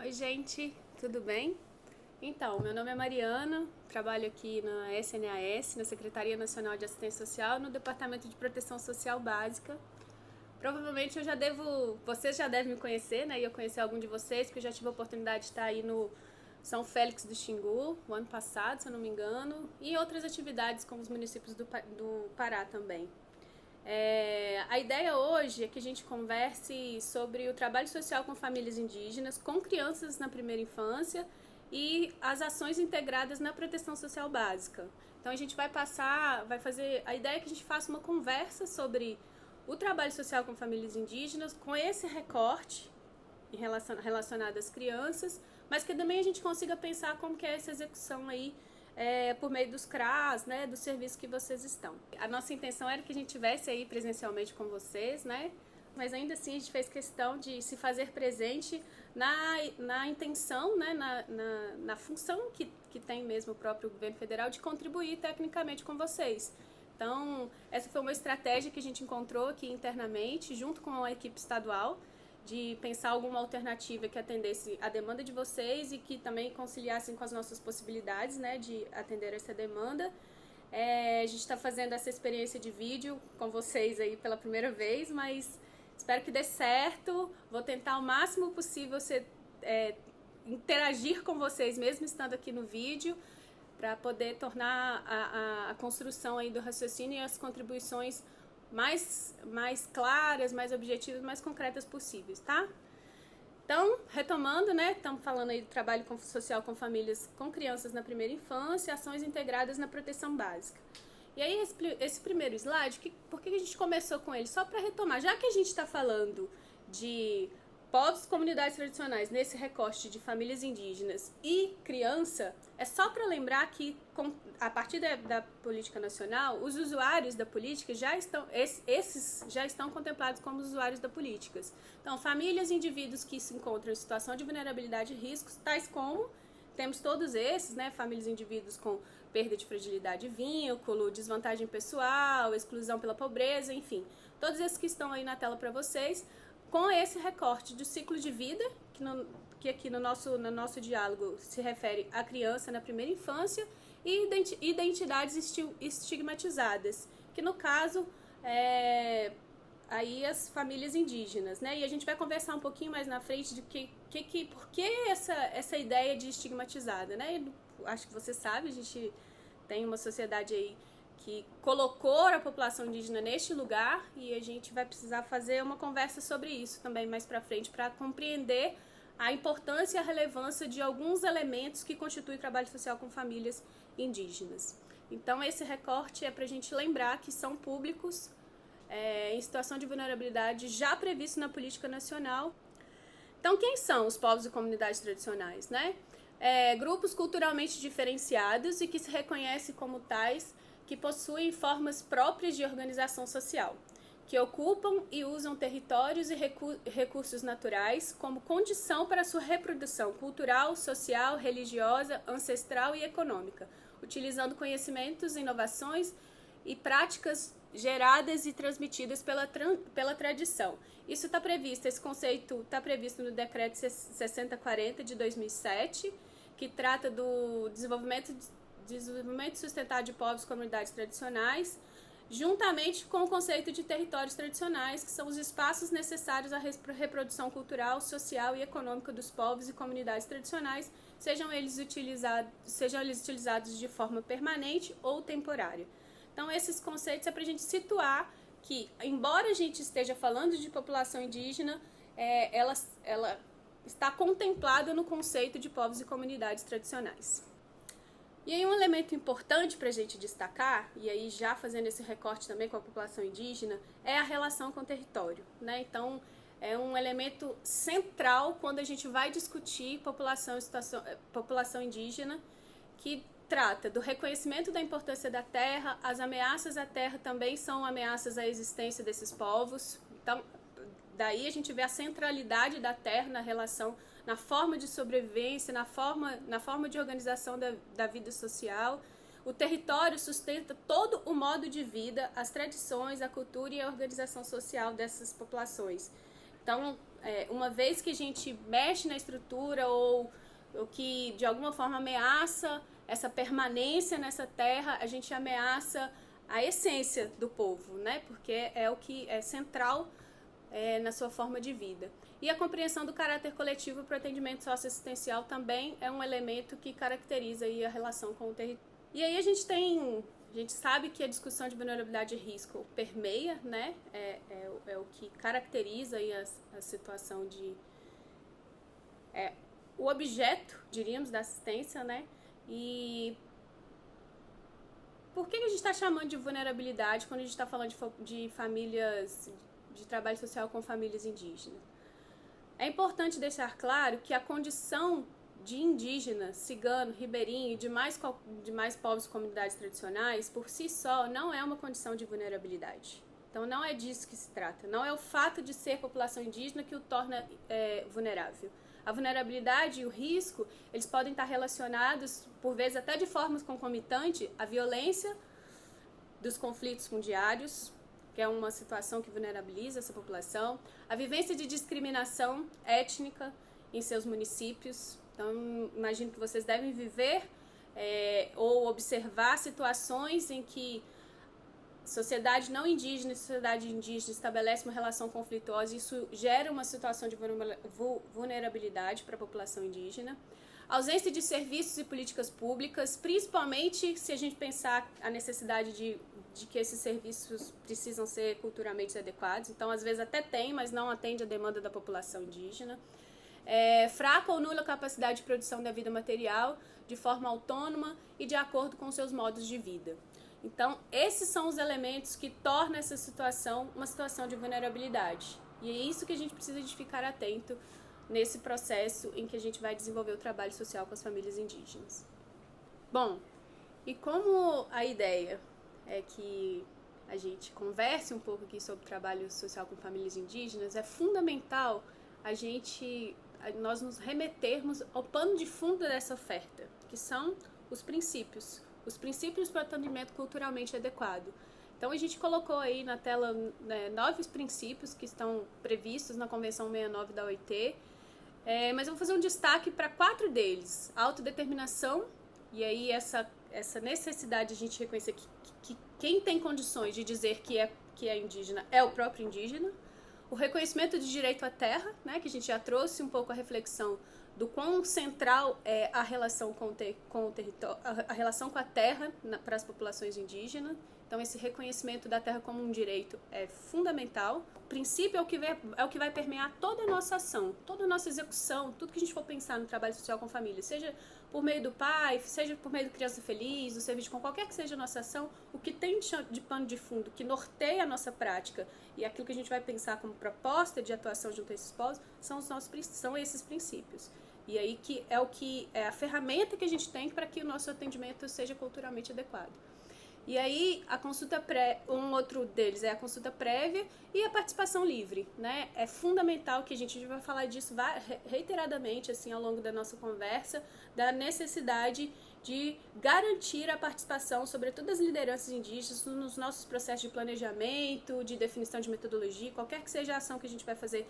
Oi, gente, tudo bem? Então, meu nome é Mariana, trabalho aqui na SNAS, na Secretaria Nacional de Assistência Social, no Departamento de Proteção Social Básica. Provavelmente vocês já devem me conhecer, né? E eu conheci algum de vocês, porque eu já tive a oportunidade de estar aí no São Félix do Xingu, o ano passado, se eu não me engano, e em outras atividades como os municípios do Pará também. A ideia hoje é que a gente converse sobre o trabalho social com famílias indígenas, com crianças na primeira infância e as ações integradas na proteção social básica. Então a gente a ideia é que a gente faça uma conversa sobre o trabalho social com famílias indígenas, com esse recorte relacionado às crianças, mas que também a gente consiga pensar como que é essa execução aí por meio dos CRAs, né, do serviço que vocês estão. A nossa intenção era que a gente estivesse aí presencialmente com vocês, né, mas ainda assim a gente fez questão de se fazer presente na intenção, né, na função que tem mesmo o próprio governo federal de contribuir tecnicamente com vocês. Então, essa foi uma estratégia que a gente encontrou aqui internamente, junto com a equipe estadual, de pensar alguma alternativa que atendesse a demanda de vocês e que também conciliassem com as nossas possibilidades, né, de atender essa demanda. A gente está fazendo essa experiência de vídeo com vocês aí pela primeira vez, mas espero que dê certo. Vou tentar o máximo possível interagir com vocês, mesmo estando aqui no vídeo, para poder tornar a construção aí do raciocínio e as contribuições mais claras, mais objetivas, mais concretas possíveis, tá? Então, retomando, né, estamos falando aí do trabalho social com famílias com crianças na primeira infância, ações integradas na proteção básica. E aí, esse primeiro slide, por que a gente começou com ele? Só para retomar, já que a gente está falando de povos e comunidades tradicionais nesse recorte de famílias indígenas e criança, é só para lembrar que a partir da política nacional, os usuários da política esses já estão contemplados como usuários da política. Então, famílias e indivíduos que se encontram em situação de vulnerabilidade e riscos, tais como temos todos esses, né, famílias e indivíduos com perda de fragilidade e vínculo, desvantagem pessoal, exclusão pela pobreza, enfim, todos esses que estão aí na tela para vocês, com esse recorte do ciclo de vida, que aqui no nosso diálogo se refere à criança na primeira infância, e identidades estigmatizadas, que no caso aí as famílias indígenas, né? E a gente vai conversar um pouquinho mais na frente de por que essa ideia de estigmatizada, né? Acho que você sabe, a gente tem uma sociedade aí que colocou a população indígena neste lugar, e a gente vai precisar fazer uma conversa sobre isso também mais para frente, para compreender a importância e a relevância de alguns elementos que constituem o trabalho social com famílias indígenas. Então, esse recorte é para a gente lembrar que são públicos em situação de vulnerabilidade já previsto na política nacional. Então, quem são os povos e comunidades tradicionais, né? Grupos culturalmente diferenciados e que se reconhecem como tais, que possuem formas próprias de organização social, que ocupam e usam territórios e recursos naturais como condição para sua reprodução cultural, social, religiosa, ancestral e econômica, utilizando conhecimentos, inovações e práticas geradas e transmitidas pela tradição. Isso está previsto, esse conceito está previsto no Decreto 6040 de 2007, que trata do desenvolvimento sustentável de povos e comunidades tradicionais, juntamente com o conceito de territórios tradicionais, que são os espaços necessários à reprodução cultural, social e econômica dos povos e comunidades tradicionais, sejam eles utilizados de forma permanente ou temporária. Então, esses conceitos é para a gente situar que, embora a gente esteja falando de população indígena, ela está contemplada no conceito de povos e comunidades tradicionais. E aí um elemento importante para a gente destacar, e aí já fazendo esse recorte também com a população indígena, é a relação com o território, né? Então, é um elemento central quando a gente vai discutir população indígena, que trata do reconhecimento da importância da terra. As ameaças à terra também são ameaças à existência desses povos. Então, daí a gente vê a centralidade da terra na relação, na forma de sobrevivência, na forma de organização da vida social. O território sustenta todo o modo de vida, as tradições, a cultura e a organização social dessas populações. Então, uma vez que a gente mexe na estrutura ou que de alguma forma ameaça essa permanência nessa terra, a gente ameaça a essência do povo, né? Porque é o que é central na sua forma de vida. E a compreensão do caráter coletivo para o atendimento socioassistencial também é um elemento que caracteriza aí a relação com o território. E aí a gente sabe que a discussão de vulnerabilidade e risco permeia, né? É o que caracteriza aí a situação de... o objeto, diríamos, da assistência, né? E por que a gente está chamando de vulnerabilidade quando a gente está falando de famílias, de trabalho social com famílias indígenas? É importante deixar claro que a condição de indígena, cigano, ribeirinho e demais povos e comunidades tradicionais, por si só, não é uma condição de vulnerabilidade. Então não é disso que se trata. Não é o fato de ser população indígena que o torna vulnerável. A vulnerabilidade e o risco, eles podem estar relacionados, por vezes até de forma concomitante, à violência dos conflitos fundiários, que é uma situação que vulnerabiliza essa população, a vivência de discriminação étnica em seus municípios. Então, imagino que vocês devem viver ou observar situações em que sociedade não indígena e sociedade indígena estabelecem uma relação conflituosa e isso gera uma situação de vulnerabilidade para a população indígena. Ausência de serviços e políticas públicas, principalmente se a gente pensar a necessidade de que esses serviços precisam ser culturalmente adequados. Então, às vezes até tem, mas não atende a demanda da população indígena. Fraca ou nula capacidade de produção da vida material de forma autônoma e de acordo com seus modos de vida. Então, esses são os elementos que tornam essa situação uma situação de vulnerabilidade. E é isso que a gente precisa de ficar atento nesse processo em que a gente vai desenvolver o trabalho social com as famílias indígenas. Bom, e como a ideia é que a gente converse um pouco aqui sobre o trabalho social com famílias indígenas, é fundamental nós nos remetermos ao pano de fundo dessa oferta, que são os princípios para o atendimento culturalmente adequado. Então, a gente colocou aí na tela 9 princípios que estão previstos na Convenção 69 da OIT, mas eu vou fazer um destaque para 4 deles. A autodeterminação, e aí essa necessidade de a gente reconhecer que quem tem condições de dizer que é indígena é o próprio indígena. O reconhecimento de direito à terra, né, que a gente já trouxe um pouco a reflexão do quão central é a relação com o território, a relação com a terra para as populações indígenas. Então, esse reconhecimento da terra como um direito é fundamental. O princípio é o que vai permear toda a nossa ação, toda a nossa execução, tudo que a gente for pensar no trabalho social com família, seja por meio do pai, seja por meio do Criança Feliz, do Serviço com qualquer que seja a nossa ação, o que tem de pano de fundo, que norteia a nossa prática e aquilo que a gente vai pensar como proposta de atuação junto a esses povos, são esses princípios. E aí que é a ferramenta que a gente tem para que o nosso atendimento seja culturalmente adequado. E aí, um outro deles é a consulta prévia e a participação livre, né? É fundamental que a gente vai falar disso reiteradamente, assim, ao longo da nossa conversa, da necessidade de garantir a participação, sobretudo das lideranças indígenas, nos nossos processos de planejamento, de definição de metodologia, qualquer que seja a ação que a gente vai fazer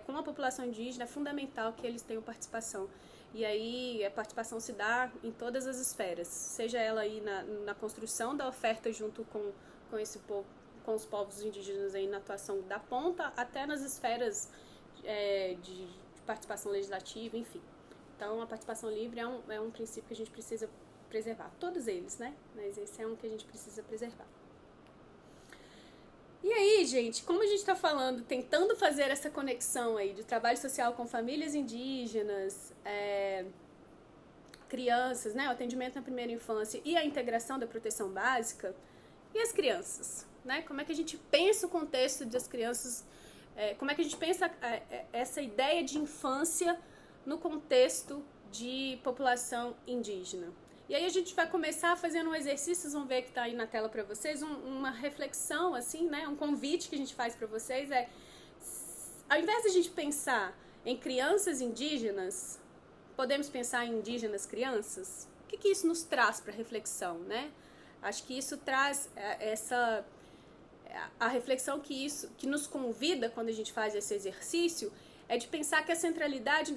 com a população indígena, é fundamental que eles tenham participação. E aí a participação se dá em todas as esferas, seja ela aí na construção da oferta junto com esse povo, com os povos indígenas aí na atuação da ponta, até nas esferas de participação legislativa, enfim. Então a participação livre é um princípio que a gente precisa preservar. Todos eles, né? Mas esse é um que a gente precisa preservar. E aí, gente, como a gente está falando, tentando fazer essa conexão aí de trabalho social com famílias indígenas, crianças, né, o atendimento na primeira infância e a integração da proteção básica, e as crianças, né? Como é que a gente pensa o contexto das crianças, como é que a gente pensa essa ideia de infância no contexto de população indígena? E aí a gente vai começar fazendo um exercício, vocês vão ver que está aí na tela para vocês, uma reflexão, assim, né? Um convite que a gente faz para vocês ao invés de a gente pensar em crianças indígenas, podemos pensar em indígenas crianças? O que isso nos traz para reflexão, né? Acho que isso traz a reflexão que nos convida quando a gente faz esse exercício é de pensar que a centralidade,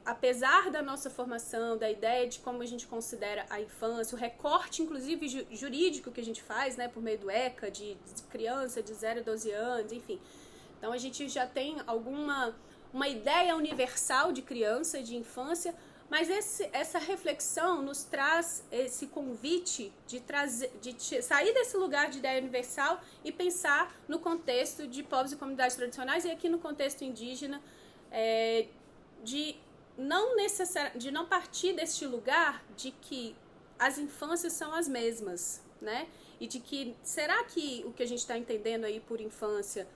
apesar da nossa formação, da ideia de como a gente considera a infância, o recorte, inclusive, jurídico que a gente faz, né, por meio do ECA, de criança de 0 a 12 anos, enfim. Então, a gente já tem uma ideia universal de criança, de infância, mas essa reflexão nos traz esse convite de sair desse lugar de ideia universal e pensar no contexto de povos e comunidades tradicionais, e aqui no contexto indígena, de não partir deste lugar de que as infâncias são as mesmas, né? E de que, será que o que a gente está entendendo aí por infância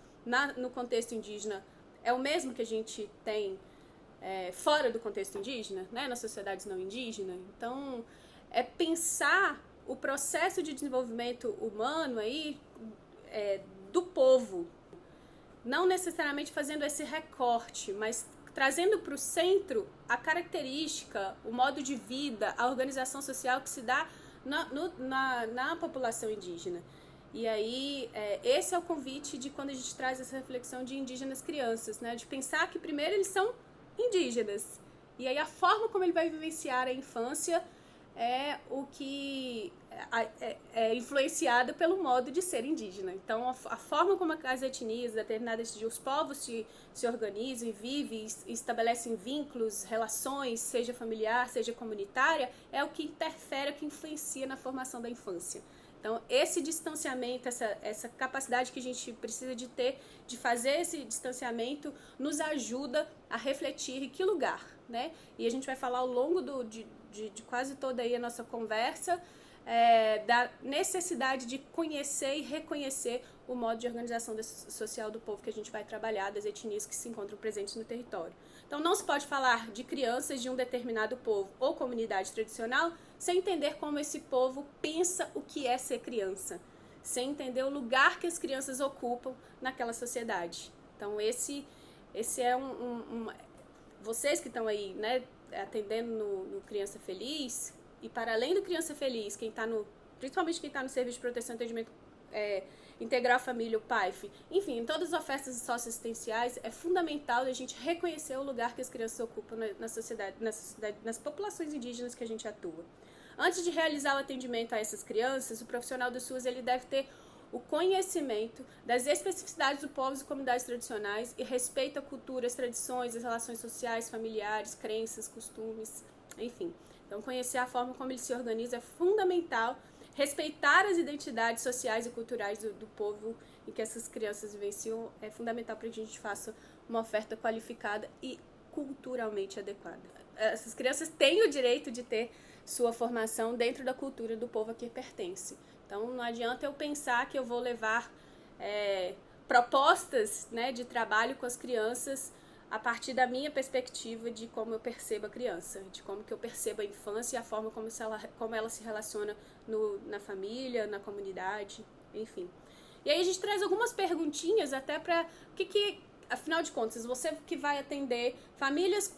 no contexto indígena é o mesmo que a gente tem fora do contexto indígena, né, nas sociedades não indígenas? Então, é pensar o processo de desenvolvimento humano aí, do povo, não necessariamente fazendo esse recorte, mas trazendo para o centro a característica, o modo de vida, a organização social que se dá na população indígena. E aí, esse é o convite de quando a gente traz essa reflexão de indígenas crianças, né, de pensar que primeiro eles são indígenas, e aí a forma como ele vai vivenciar a infância é o que é influenciada pelo modo de ser indígena. Então, a forma como as etnias, determinadas os povos se organizam e vivem, estabelecem vínculos, relações, seja familiar, seja comunitária, é o que interfere, o que influencia na formação da infância. Então, esse distanciamento, essa capacidade que a gente precisa de ter, de fazer esse distanciamento, nos ajuda a refletir em que lugar, né? E a gente vai falar ao longo de quase toda aí a nossa conversa, da necessidade de conhecer e reconhecer o modo de organização social do povo que a gente vai trabalhar, das etnias que se encontram presentes no território. Então, não se pode falar de crianças de um determinado povo ou comunidade tradicional sem entender como esse povo pensa o que é ser criança, sem entender o lugar que as crianças ocupam naquela sociedade. Então, esse é vocês que estão aí, né, atendendo no Criança Feliz, e para além do Criança Feliz, principalmente quem está no Serviço de Proteção e Atendimento Integral à Família, o PAIF, enfim, em todas as ofertas socioassistenciais, é fundamental a gente reconhecer o lugar que as crianças ocupam na sociedade, nas populações indígenas que a gente atua. Antes de realizar o atendimento a essas crianças, o profissional do SUS ele deve ter o conhecimento das especificidades dos povos e comunidades tradicionais e respeito à cultura, as tradições, as relações sociais, familiares, crenças, costumes, enfim. Então, conhecer a forma como ele se organiza é fundamental. Respeitar as identidades sociais e culturais do povo em que essas crianças vivenciam é fundamental para que a gente faça uma oferta qualificada e culturalmente adequada. Essas crianças têm o direito de ter sua formação dentro da cultura do povo a que pertence. Então, não adianta eu pensar que eu vou levar propostas, né, de trabalho com as crianças a partir da minha perspectiva de como eu percebo a criança, de como que eu percebo a infância e a forma como ela se relaciona na família, na comunidade, enfim. E aí a gente traz algumas perguntinhas até para afinal de contas, você que vai atender famílias,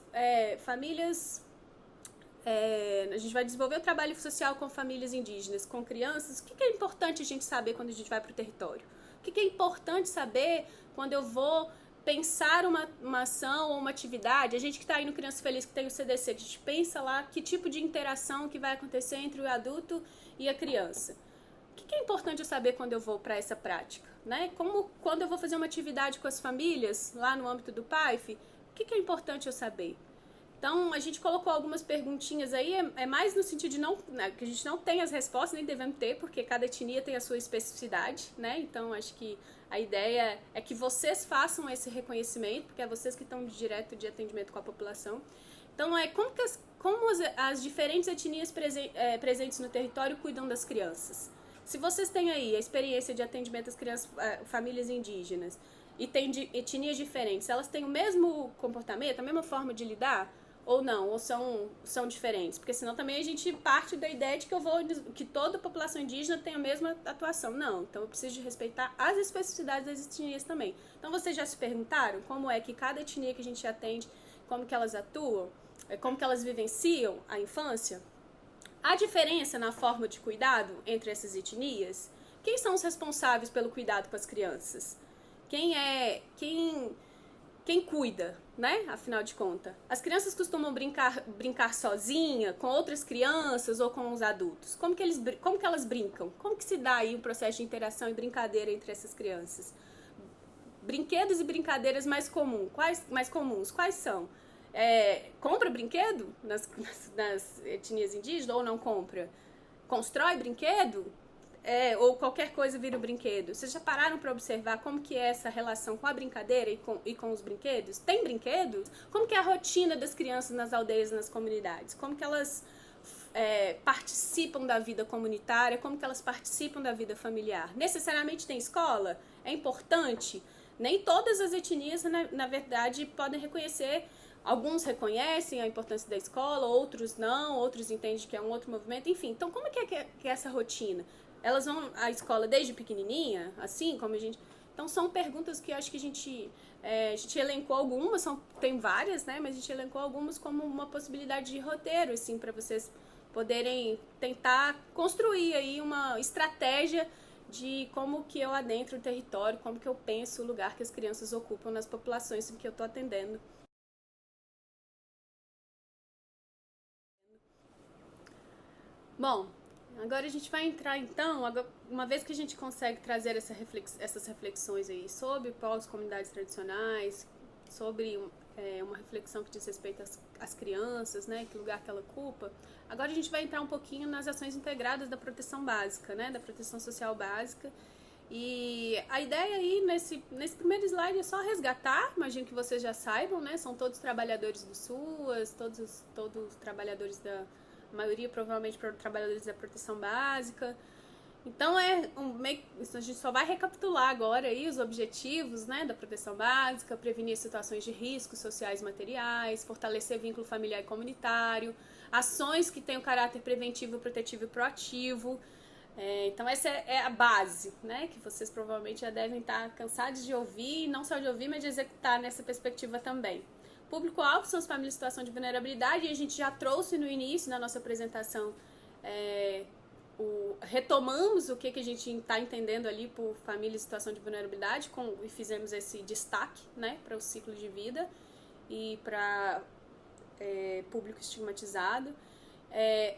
a gente vai desenvolver o trabalho social com famílias indígenas, com crianças. O que é importante a gente saber quando a gente vai para o território? O que é importante saber quando eu vou pensar uma ação ou uma atividade? A gente que está aí no Criança Feliz, que tem o CDC, a gente pensa lá que tipo de interação que vai acontecer entre o adulto e a criança. O que é importante eu saber quando eu vou para essa prática, né? Como quando eu vou fazer uma atividade com as famílias, lá no âmbito do PAIF, o que é importante eu saber? Então, a gente colocou algumas perguntinhas aí, mais no sentido de que a gente não tem as respostas, nem devemos ter, porque cada etnia tem a sua especificidade, né? Então, acho que a ideia é que vocês façam esse reconhecimento, porque é vocês que estão direto de atendimento com a população. Então, como as diferentes etnias presentes no território cuidam das crianças. Se vocês têm aí a experiência de atendimento às crianças, famílias indígenas, e tem etnias diferentes, elas têm o mesmo comportamento, a mesma forma de lidar? Ou não, ou são diferentes, porque senão também a gente parte da ideia de que toda a população indígena tem a mesma atuação. Não, então eu preciso de respeitar as especificidades das etnias também. Então vocês já se perguntaram como é que cada etnia que a gente atende, como que elas atuam, como que elas vivenciam a infância? Há diferença na forma de cuidado entre essas etnias? quem são os responsáveis pelo cuidado com as crianças? Quem cuida, né? Afinal de contas. As crianças costumam brincar sozinha, com outras crianças ou com os adultos. Como que elas brincam? Como que se dá aí um processo de interação e brincadeira entre essas crianças? Brinquedos e brincadeiras mais comuns, quais são? Compra brinquedo nas etnias indígenas ou não compra? Constrói brinquedo? Ou qualquer coisa vira um brinquedo. Vocês já pararam para observar como que é essa relação com a brincadeira e com os brinquedos? Tem brinquedos? Como que é a rotina das crianças nas aldeias e nas comunidades? Como que elas participam da vida comunitária? Como que elas participam da vida familiar? Necessariamente tem escola? É importante? Nem todas as etnias, na verdade, podem reconhecer. Alguns reconhecem a importância da escola, outros não, outros entendem que é um outro movimento. Enfim, então como que é essa rotina? Elas vão à escola desde pequenininha, assim como a gente... Então, são perguntas que eu acho que a gente elencou algumas, tem várias, né? Mas a gente elencou algumas como uma possibilidade de roteiro, assim, para vocês poderem tentar construir aí uma estratégia de como que eu adentro o território, como que eu penso o lugar que as crianças ocupam nas populações em que eu estou atendendo. Bom, agora a gente vai entrar então, uma vez que a gente consegue trazer essas reflexões aí sobre povos, comunidades tradicionais, sobre uma reflexão que diz respeito às crianças, né, que lugar que ela ocupa, agora a gente vai entrar um pouquinho nas ações integradas da proteção básica, né, da proteção social básica. E a ideia aí nesse primeiro slide é só resgatar, imagino que vocês já saibam, né, são todos trabalhadores do SUAS, todos trabalhadores a maioria provavelmente trabalhadores da proteção básica. Então a gente só vai recapitular agora aí os objetivos, né, da proteção básica: prevenir situações de riscos sociais e materiais, fortalecer vínculo familiar e comunitário, ações que tenham caráter preventivo, protetivo e proativo. Então essa é a base, né, que vocês provavelmente já devem estar cansados de ouvir, e não só de ouvir, mas de executar nessa perspectiva também. Público-alvo são as famílias em situação de vulnerabilidade, e a gente já trouxe no início da nossa apresentação, retomamos o que a gente está entendendo ali por família em situação de vulnerabilidade, e fizemos esse destaque, né, para o ciclo de vida e para público estigmatizado.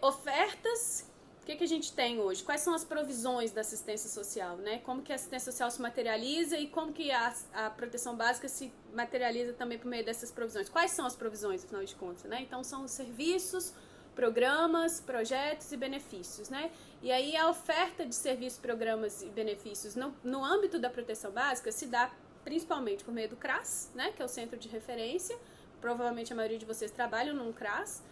Ofertas. O que a gente tem hoje? Quais são as provisões da assistência social, né? Como que a assistência social se materializa e como que a proteção básica se materializa também por meio dessas provisões? Quais são as provisões, afinal de contas, né? Então, são os serviços, programas, projetos e benefícios, né? E aí, a oferta de serviços, programas e benefícios no âmbito da proteção básica se dá principalmente por meio do CRAS, né? Que é o centro de referência. Provavelmente a maioria de vocês trabalham num CRAS.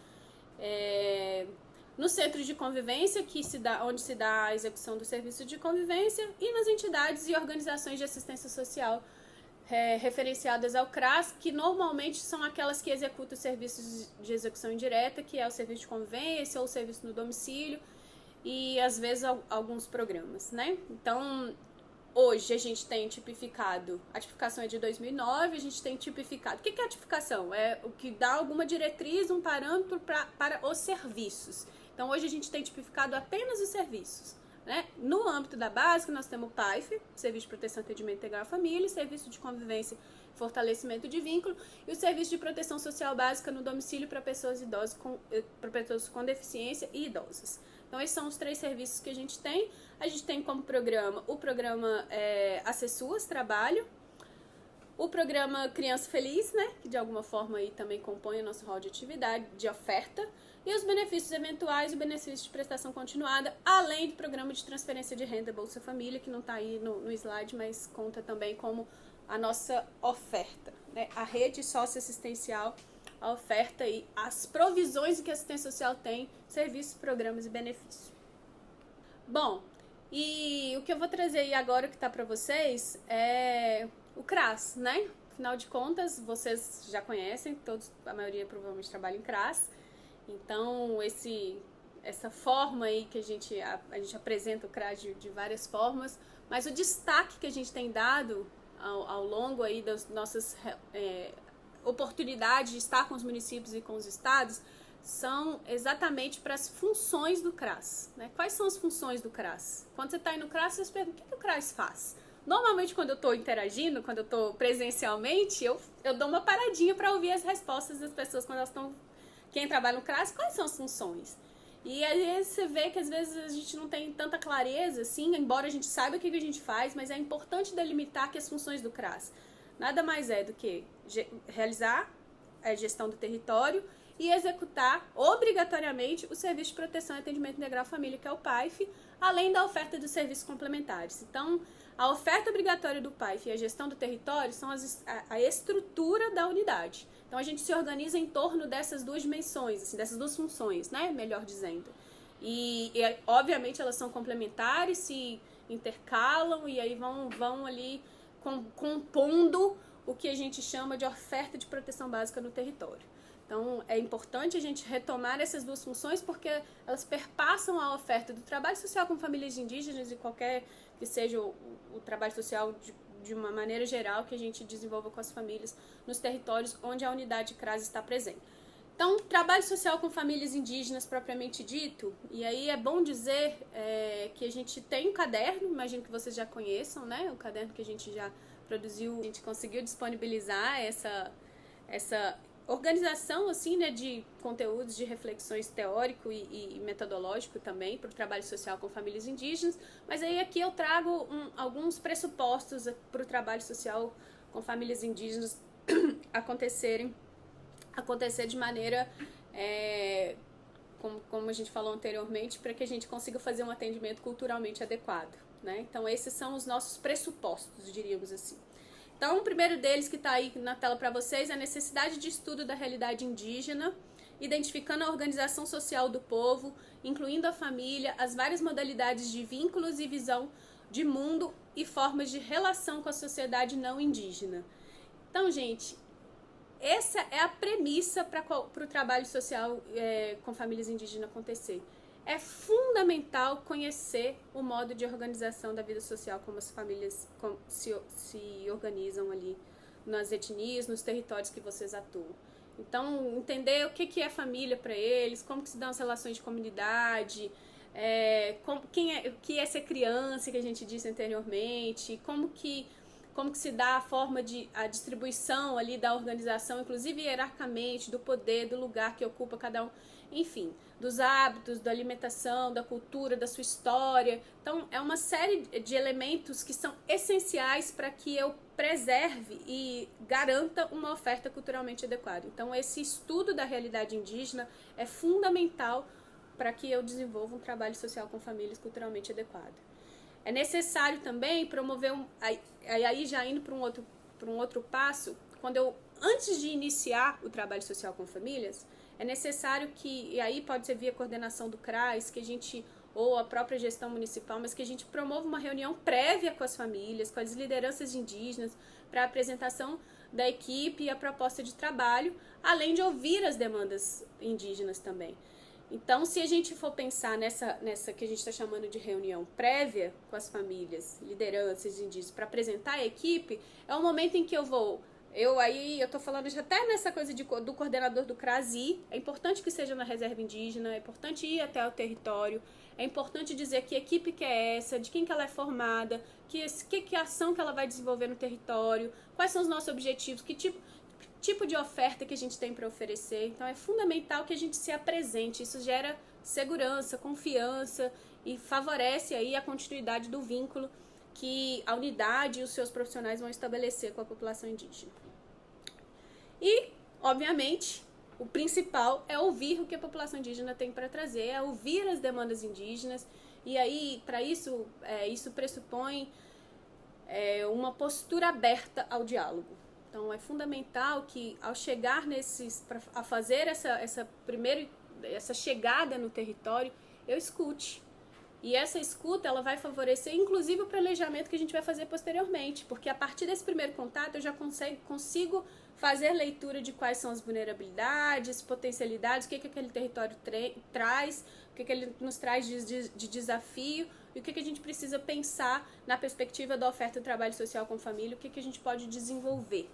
No centro de convivência, onde se dá a execução do serviço de convivência, e nas entidades e organizações de assistência social referenciadas ao CRAS, que normalmente são aquelas que executam os serviços de execução indireta, que é o serviço de convivência ou o serviço no domicílio, e às vezes alguns programas, né? Então, hoje a gente tem tipificado, a tipificação é de 2009, a gente tem tipificado. O que é a tipificação? É o que dá alguma diretriz, um parâmetro para os serviços. Então, hoje a gente tem tipificado apenas os serviços, né? No âmbito da básica, nós temos o PAIF, Serviço de Proteção e Atendimento Integral à Família, Serviço de Convivência e Fortalecimento de Vínculo, e o Serviço de Proteção Social Básica no domicílio para pessoas idosas, para pessoas com deficiência e idosas. Então, esses são os 3 serviços que a gente tem. A gente tem como programa o programa Acessuas Trabalho, o programa Criança Feliz, né, que de alguma forma aí também compõe o nosso rol de atividade, de oferta, e os benefícios eventuais e o benefício de prestação continuada, além do programa de transferência de renda Bolsa Família, que não está aí no slide, mas conta também como a nossa oferta, né, a rede socioassistencial, a oferta e as provisões que a assistência social tem, serviços, programas e benefícios. Bom, e o que eu vou trazer aí agora que está para vocês é o CRAS, né? Afinal de contas, vocês já conhecem, a maioria provavelmente trabalha em CRAS. Então, essa forma aí que a gente apresenta o CRAS de várias formas, mas o destaque que a gente tem dado ao longo aí das nossas oportunidades de estar com os municípios e com os estados são exatamente para as funções do CRAS, né? Quais são as funções do CRAS? Quando você está aí no CRAS, você se pergunta, o que o CRAS faz? Normalmente, quando eu estou interagindo, quando eu estou presencialmente, eu dou uma paradinha para ouvir as respostas das pessoas quando elas estão... Quem trabalha no CRAS, quais são as funções? E aí você vê que às vezes a gente não tem tanta clareza, assim, embora a gente saiba o que a gente faz, mas é importante delimitar que as funções do CRAS nada mais é do que realizar a gestão do território e executar obrigatoriamente o Serviço de Proteção e Atendimento Integral à Família, que é o PAIF, além da oferta dos serviços complementares. Então, a oferta obrigatória do PAIF e a gestão do território são a estrutura da unidade. Então, a gente se organiza em torno dessas duas dimensões, assim, dessas duas funções, né? Melhor dizendo. E obviamente, elas são complementares, se intercalam e aí vão ali compondo o que a gente chama de oferta de proteção básica no território. Então, é importante a gente retomar essas duas funções porque elas perpassam a oferta do trabalho social com famílias indígenas e qualquer que seja o trabalho social de uma maneira geral que a gente desenvolva com as famílias nos territórios onde a unidade CRAS está presente. Então, trabalho social com famílias indígenas propriamente dito, e aí é bom dizer que a gente tem um caderno, imagino que vocês já conheçam, né? O caderno que a gente já produziu, a gente conseguiu disponibilizar essa organização, assim, né, de conteúdos de reflexões teórico e metodológico também para o trabalho social com famílias indígenas, mas aí aqui eu trago alguns pressupostos para o trabalho social com famílias indígenas acontecer de maneira, como a gente falou anteriormente, para que a gente consiga fazer um atendimento culturalmente adequado, né? Então, esses são os nossos pressupostos, diríamos assim. Então, o primeiro deles que está aí na tela para vocês é a necessidade de estudo da realidade indígena, identificando a organização social do povo, incluindo a família, as várias modalidades de vínculos e visão de mundo e formas de relação com a sociedade não indígena. Então, gente, essa é a premissa para o trabalho social com famílias indígenas acontecer. É fundamental conhecer o modo de organização da vida social, como as famílias se organizam ali nas etnias, nos territórios que vocês atuam. Então, entender o que é família para eles, como que se dão as relações de comunidade, o que é ser criança, que a gente disse anteriormente, como que se dá a distribuição ali da organização, inclusive hierarquicamente, do poder, do lugar que ocupa cada um, enfim, dos hábitos, da alimentação, da cultura, da sua história. Então, é uma série de elementos que são essenciais para que eu preserve e garanta uma oferta culturalmente adequada. Então, esse estudo da realidade indígena é fundamental para que eu desenvolva um trabalho social com famílias culturalmente adequado. É necessário também promover aí já indo para um outro passo, antes de iniciar o trabalho social com famílias, é necessário e aí pode ser via coordenação do CRAS, ou a própria gestão municipal, mas que a gente promova uma reunião prévia com as famílias, com as lideranças indígenas, para a apresentação da equipe e a proposta de trabalho, além de ouvir as demandas indígenas também. Então, se a gente for pensar nessa que a gente está chamando de reunião prévia com as famílias, lideranças indígenas, para apresentar a equipe, é o momento em que eu estou falando já até nessa coisa do coordenador do CRAS é importante que seja na reserva indígena, é importante ir até o território, é importante dizer que equipe que é essa, de quem que ela é formada, que ação que ela vai desenvolver no território, quais são os nossos objetivos, que tipo de oferta que a gente tem para oferecer. Então, é fundamental que a gente se apresente. Isso gera segurança, confiança e favorece aí a continuidade do vínculo que a unidade e os seus profissionais vão estabelecer com a população indígena. E, obviamente, o principal é ouvir o que a população indígena tem para trazer, é ouvir as demandas indígenas. E aí, para isso, isso pressupõe uma postura aberta ao diálogo. Então, é fundamental que, ao chegar a fazer essa chegada no território, eu escute. E essa escuta, ela vai favorecer, inclusive, o planejamento que a gente vai fazer posteriormente, porque a partir desse primeiro contato, eu já consigo fazer leitura de quais são as vulnerabilidades, potencialidades, o que aquele território traz, o que ele nos traz de desafio, e o que a gente precisa pensar na perspectiva da oferta do trabalho social com família, o que a gente pode desenvolver.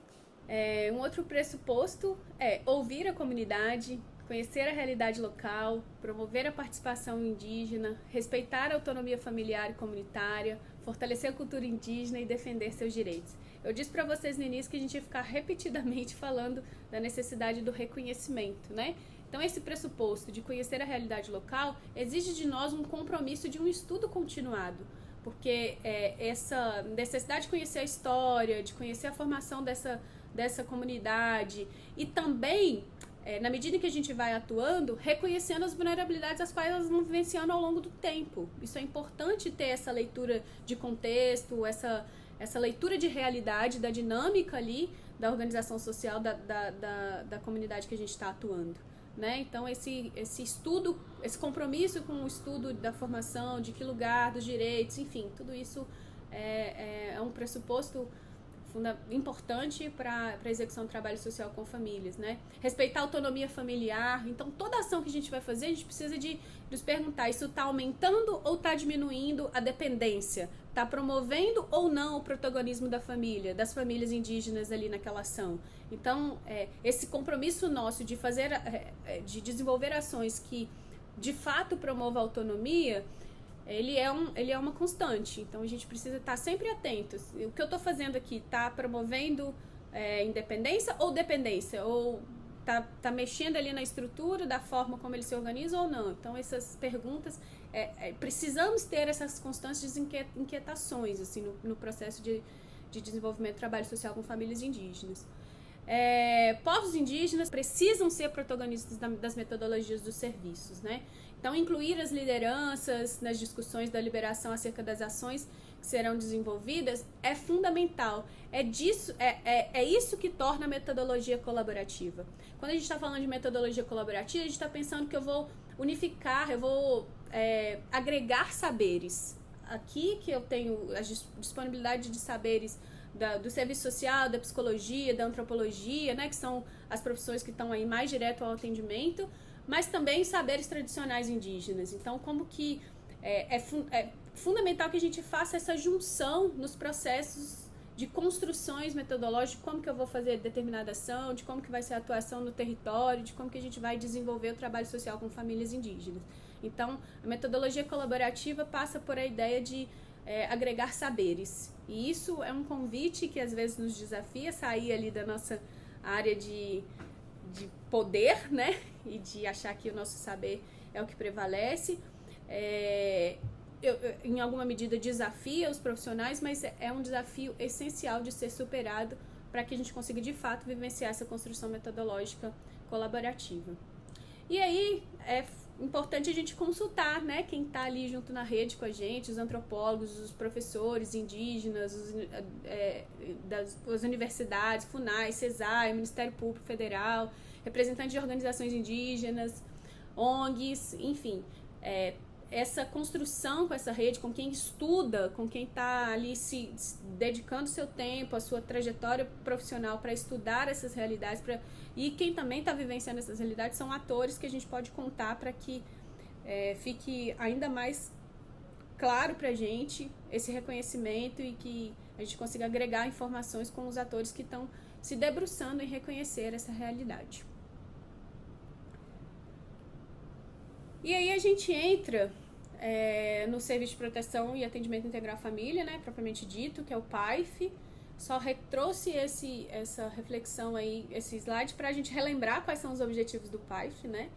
Um outro pressuposto é ouvir a comunidade, conhecer a realidade local, promover a participação indígena, respeitar a autonomia familiar e comunitária, fortalecer a cultura indígena e defender seus direitos. Eu disse para vocês no início que a gente ia ficar repetidamente falando da necessidade do reconhecimento, né? Então, esse pressuposto de conhecer a realidade local exige de nós um compromisso de um estudo continuado, porque essa necessidade de conhecer a história, de conhecer a formação dessa comunidade e também, na medida em que a gente vai atuando, reconhecendo as vulnerabilidades as quais elas vão vivenciando ao longo do tempo. Isso é importante ter essa leitura de contexto, essa leitura de realidade, da dinâmica ali, da organização social da comunidade que a gente está atuando. Né? Então, esse estudo, esse compromisso com o estudo da formação, de que lugar, dos direitos, enfim, tudo isso é um pressuposto importante para a execução do trabalho social com famílias, né? Respeitar a autonomia familiar. Então, toda ação que a gente vai fazer, a gente precisa de nos perguntar, isso está aumentando ou está diminuindo a dependência? Está promovendo ou não o protagonismo da família, das famílias indígenas ali naquela ação? Então, esse compromisso nosso de de desenvolver ações que de fato promovam a autonomia, ele é uma constante. Então, a gente precisa estar sempre atento. O que eu estou fazendo aqui está promovendo independência ou dependência? Ou está mexendo ali na estrutura, da forma como ele se organiza ou não? Então, essas perguntas, precisamos ter essas constantes inquietações assim, no processo de desenvolvimento do trabalho social com famílias indígenas. Povos indígenas precisam ser protagonistas das metodologias dos serviços, né? Então, incluir as lideranças nas discussões da liberação acerca das ações que serão desenvolvidas é fundamental. É isso que torna a metodologia colaborativa. Quando a gente está falando de metodologia colaborativa, a gente está pensando que eu vou unificar, eu vou agregar saberes. Aqui que eu tenho a disponibilidade de saberes do serviço social, da psicologia, da antropologia, né, que são as profissões que estão aí mais direto ao atendimento, mas também saberes tradicionais indígenas. Então, como que é fundamental que a gente faça essa junção nos processos de construções metodológicas, como que eu vou fazer determinada ação, de como que vai ser a atuação no território, de como que a gente vai desenvolver o trabalho social com famílias indígenas. Então, a metodologia colaborativa passa por a ideia de agregar saberes. E isso é um convite que às vezes nos desafia a sair ali da nossa área de poder, né? E de achar que o nosso saber é o que prevalece. Em alguma medida desafia os profissionais, mas é um desafio essencial de ser superado para que a gente consiga de fato vivenciar essa construção metodológica colaborativa. E aí é importante a gente consultar, né, quem está ali junto na rede com a gente, os antropólogos, os professores indígenas, as universidades, FUNAI, CESAI, Ministério Público Federal, representantes de organizações indígenas, ONGs, enfim, essa construção com essa rede, com quem estuda, com quem está ali se dedicando seu tempo, a sua trajetória profissional para estudar essas realidades, e quem também está vivenciando essas realidades são atores que a gente pode contar para que fique ainda mais claro para a gente esse reconhecimento e que a gente consiga agregar informações com os atores que estão se debruçando em reconhecer essa realidade. E aí a gente entra no Serviço de Proteção e Atendimento Integral à Família, né, propriamente dito, que é o PAIF. Só trouxe essa reflexão aí, esse slide, para a gente relembrar quais são os objetivos do PAIF, né?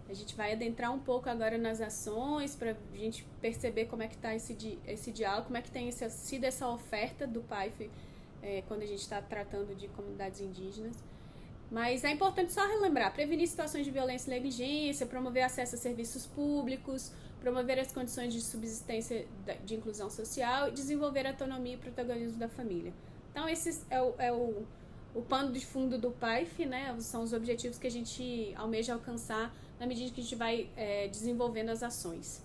A gente vai adentrar um pouco agora nas ações, para a gente perceber como é que está esse diálogo, como é que tem sido essa oferta do PAIF quando a gente está tratando de comunidades indígenas. Mas é importante só relembrar, prevenir situações de violência e negligência, promover acesso a serviços públicos, promover as condições de subsistência de inclusão social e desenvolver a autonomia e protagonismo da família. Então, esse é o pano de fundo do PAIF, né? São os objetivos que a gente almeja alcançar na medida que a gente vai desenvolvendo as ações.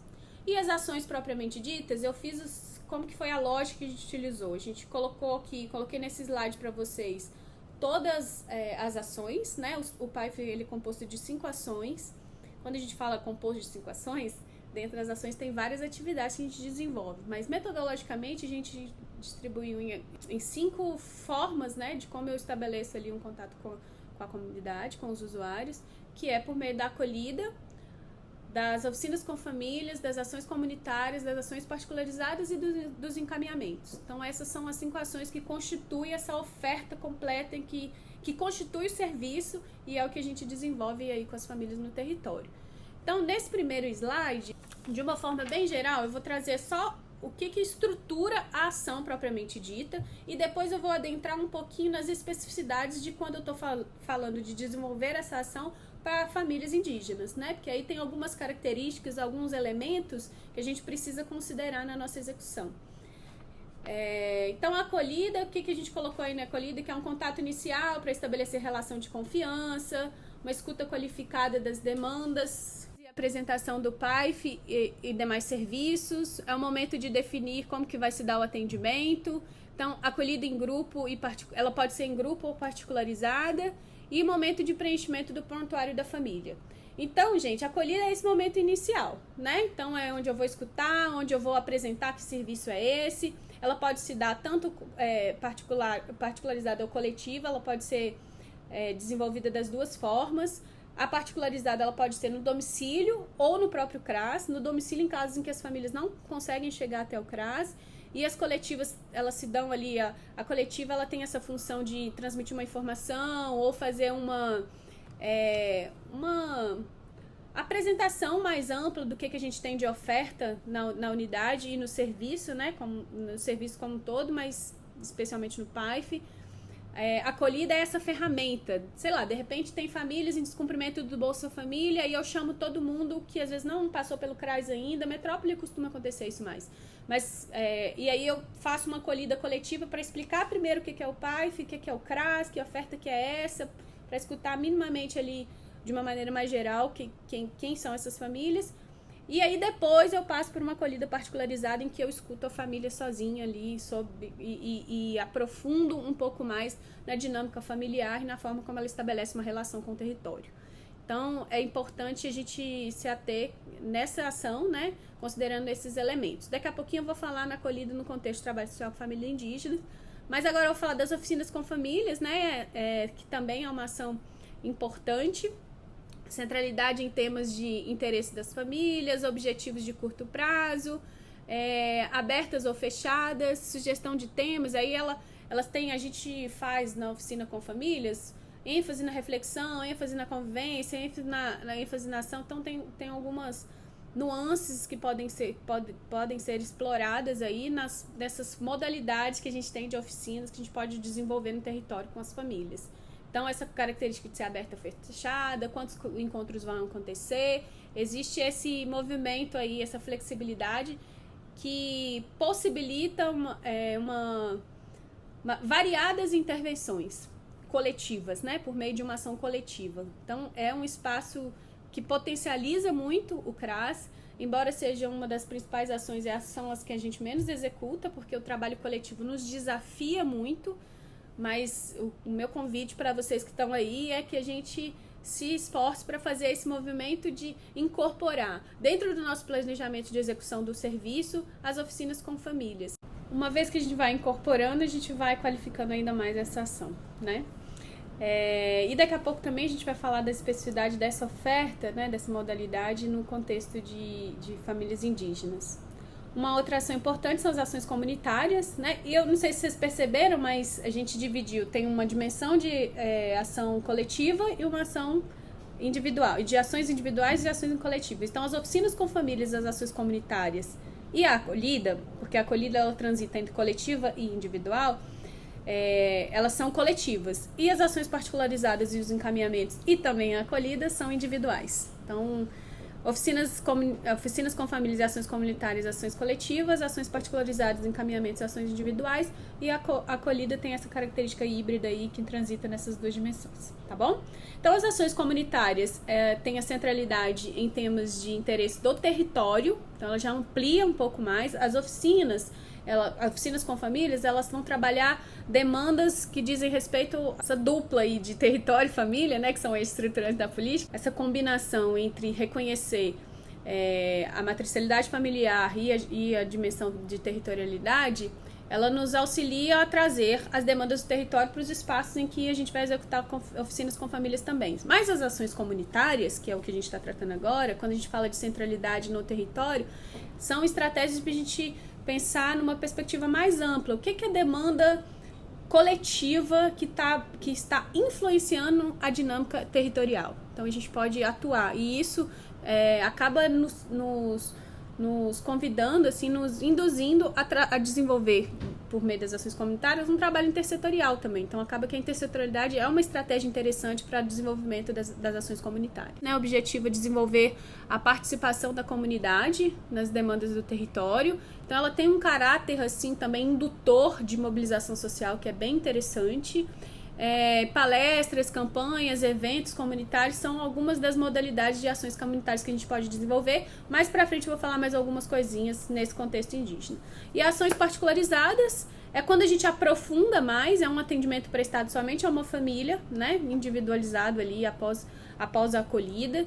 E as ações propriamente ditas, eu fiz como que foi a lógica que a gente utilizou. A gente coloquei nesse slide para vocês todas as ações, né? O PAIF ele é composto de 5 ações. Quando a gente fala composto de 5 ações, dentro das ações tem várias atividades que a gente desenvolve, mas metodologicamente a gente distribuiu em 5 formas, né, de como eu estabeleço ali um contato com com a comunidade, com os usuários, que é por meio da acolhida, das oficinas com famílias, das ações comunitárias, das ações particularizadas e dos encaminhamentos. Então, essas são as 5 ações que constituem essa oferta completa que constitui o serviço e é o que a gente desenvolve aí com as famílias no território. Então, nesse primeiro slide, de uma forma bem geral, eu vou trazer só o que estrutura a ação propriamente dita e depois eu vou adentrar um pouquinho nas especificidades de quando eu estou falando de desenvolver essa ação para famílias indígenas, né? Porque aí tem algumas características, alguns elementos que a gente precisa considerar na nossa execução. Então, a acolhida, o que a gente colocou aí na acolhida? Que é um contato inicial para estabelecer relação de confiança, uma escuta qualificada das demandas, apresentação do PAIF e demais serviços, é o momento de definir como que vai se dar o atendimento. Então, acolhida em grupo, ela pode ser em grupo ou particularizada, e momento de preenchimento do prontuário da família. Então, gente, a acolhida é esse momento inicial, né? Então, é onde eu vou escutar, onde eu vou apresentar que serviço é esse. Ela pode se dar tanto particularizada ou coletiva, ela pode ser desenvolvida das duas formas. A particularizada ela pode ser no domicílio ou no próprio CRAS, no domicílio em casos em que as famílias não conseguem chegar até o CRAS, e as coletivas, elas se dão ali, a coletiva ela tem essa função de transmitir uma informação ou fazer uma apresentação mais ampla do que a gente tem de oferta na unidade e no serviço, né, no serviço como um todo, mas especialmente no PAIF. Acolhida é essa ferramenta, sei lá, de repente tem famílias em descumprimento do Bolsa Família e eu chamo todo mundo que às vezes não passou pelo CRAS ainda. Metrópole costuma acontecer isso mais, mas e aí eu faço uma acolhida coletiva para explicar primeiro o que é o PAIF, o que é o CRAS, que oferta que é essa, para escutar minimamente ali de uma maneira mais geral quem são essas famílias. E aí depois eu passo por uma acolhida particularizada em que eu escuto a família sozinha ali e aprofundo um pouco mais na dinâmica familiar e na forma como ela estabelece uma relação com o território. Então, é importante a gente se ater nessa ação, né, considerando esses elementos. Daqui a pouquinho eu vou falar na acolhida no contexto de trabalho social com família indígena, mas agora eu vou falar das oficinas com famílias, né, que também é uma ação importante. Centralidade em temas de interesse das famílias, objetivos de curto prazo, abertas ou fechadas, sugestão de temas. Aí a gente faz na oficina com famílias ênfase na reflexão, ênfase na convivência, ênfase na ação. Então tem algumas nuances que podem ser exploradas aí nessas modalidades que a gente tem de oficinas que a gente pode desenvolver no território com as famílias. Então, essa característica de ser aberta ou fechada, quantos encontros vão acontecer, existe esse movimento aí, essa flexibilidade que possibilita variadas intervenções coletivas, né, por meio de uma ação coletiva. Então, é um espaço que potencializa muito o CRAS, embora seja uma das principais ações, são as que a gente menos executa, porque o trabalho coletivo nos desafia muito. Mas o meu convite para vocês que estão aí é que a gente se esforce para fazer esse movimento de incorporar dentro do nosso planejamento de execução do serviço as oficinas com famílias. Uma vez que a gente vai incorporando, a gente vai qualificando ainda mais essa ação, né? E daqui a pouco também a gente vai falar da especificidade dessa oferta, né, dessa modalidade no contexto de famílias indígenas. Uma outra ação importante são as ações comunitárias, né? E eu não sei se vocês perceberam, mas a gente dividiu, tem uma dimensão de ação coletiva e uma ação individual, de ações individuais e ações coletivas. Então, as oficinas com famílias, as ações comunitárias e a acolhida, porque a acolhida ela transita entre coletiva e individual, elas são coletivas. E as ações particularizadas e os encaminhamentos e também a acolhida são individuais. Então, oficinas com famílias e ações comunitárias, ações coletivas, ações particularizadas, encaminhamentos e ações individuais, e a acolhida tem essa característica híbrida aí que transita nessas duas dimensões, tá bom? Então, as ações comunitárias têm a centralidade em temas de interesse do território, então ela já amplia um pouco mais. As oficinas com famílias, elas vão trabalhar demandas que dizem respeito a essa dupla aí de território e família, né, que são eixos estruturantes da política. Essa combinação entre reconhecer a matricialidade familiar e a dimensão de territorialidade, ela nos auxilia a trazer as demandas do território para os espaços em que a gente vai executar oficinas com famílias também. Mas as ações comunitárias, que é o que a gente está tratando agora, quando a gente fala de centralidade no território, são estratégias para a gente pensar numa perspectiva mais ampla. O que é demanda coletiva que está influenciando a dinâmica territorial? Então a gente pode atuar, e isso acaba nos convidando, assim, nos induzindo a desenvolver, por meio das ações comunitárias, um trabalho intersetorial também. Então acaba que a intersetorialidade é uma estratégia interessante para o desenvolvimento das ações comunitárias. O objetivo é desenvolver a participação da comunidade nas demandas do território. Então ela tem um caráter, assim, também indutor de mobilização social, que é bem interessante. Palestras, campanhas, eventos comunitários são algumas das modalidades de ações comunitárias que a gente pode desenvolver. Mais pra frente eu vou falar mais algumas coisinhas nesse contexto indígena. E ações particularizadas é quando a gente aprofunda mais, é um atendimento prestado somente a uma família, né, individualizado ali após a acolhida.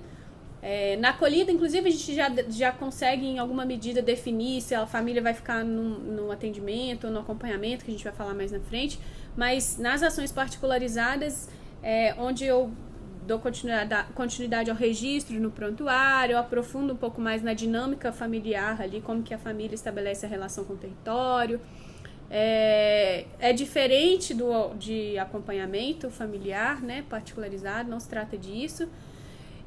Na acolhida, inclusive, a gente já consegue, em alguma medida, definir se a família vai ficar no atendimento ou no acompanhamento, que a gente vai falar mais na frente. Mas nas ações particularizadas, onde eu dou continuidade ao registro no prontuário, eu aprofundo um pouco mais na dinâmica familiar ali, como que a família estabelece a relação com o território. É diferente de acompanhamento familiar, né, particularizado, não se trata disso.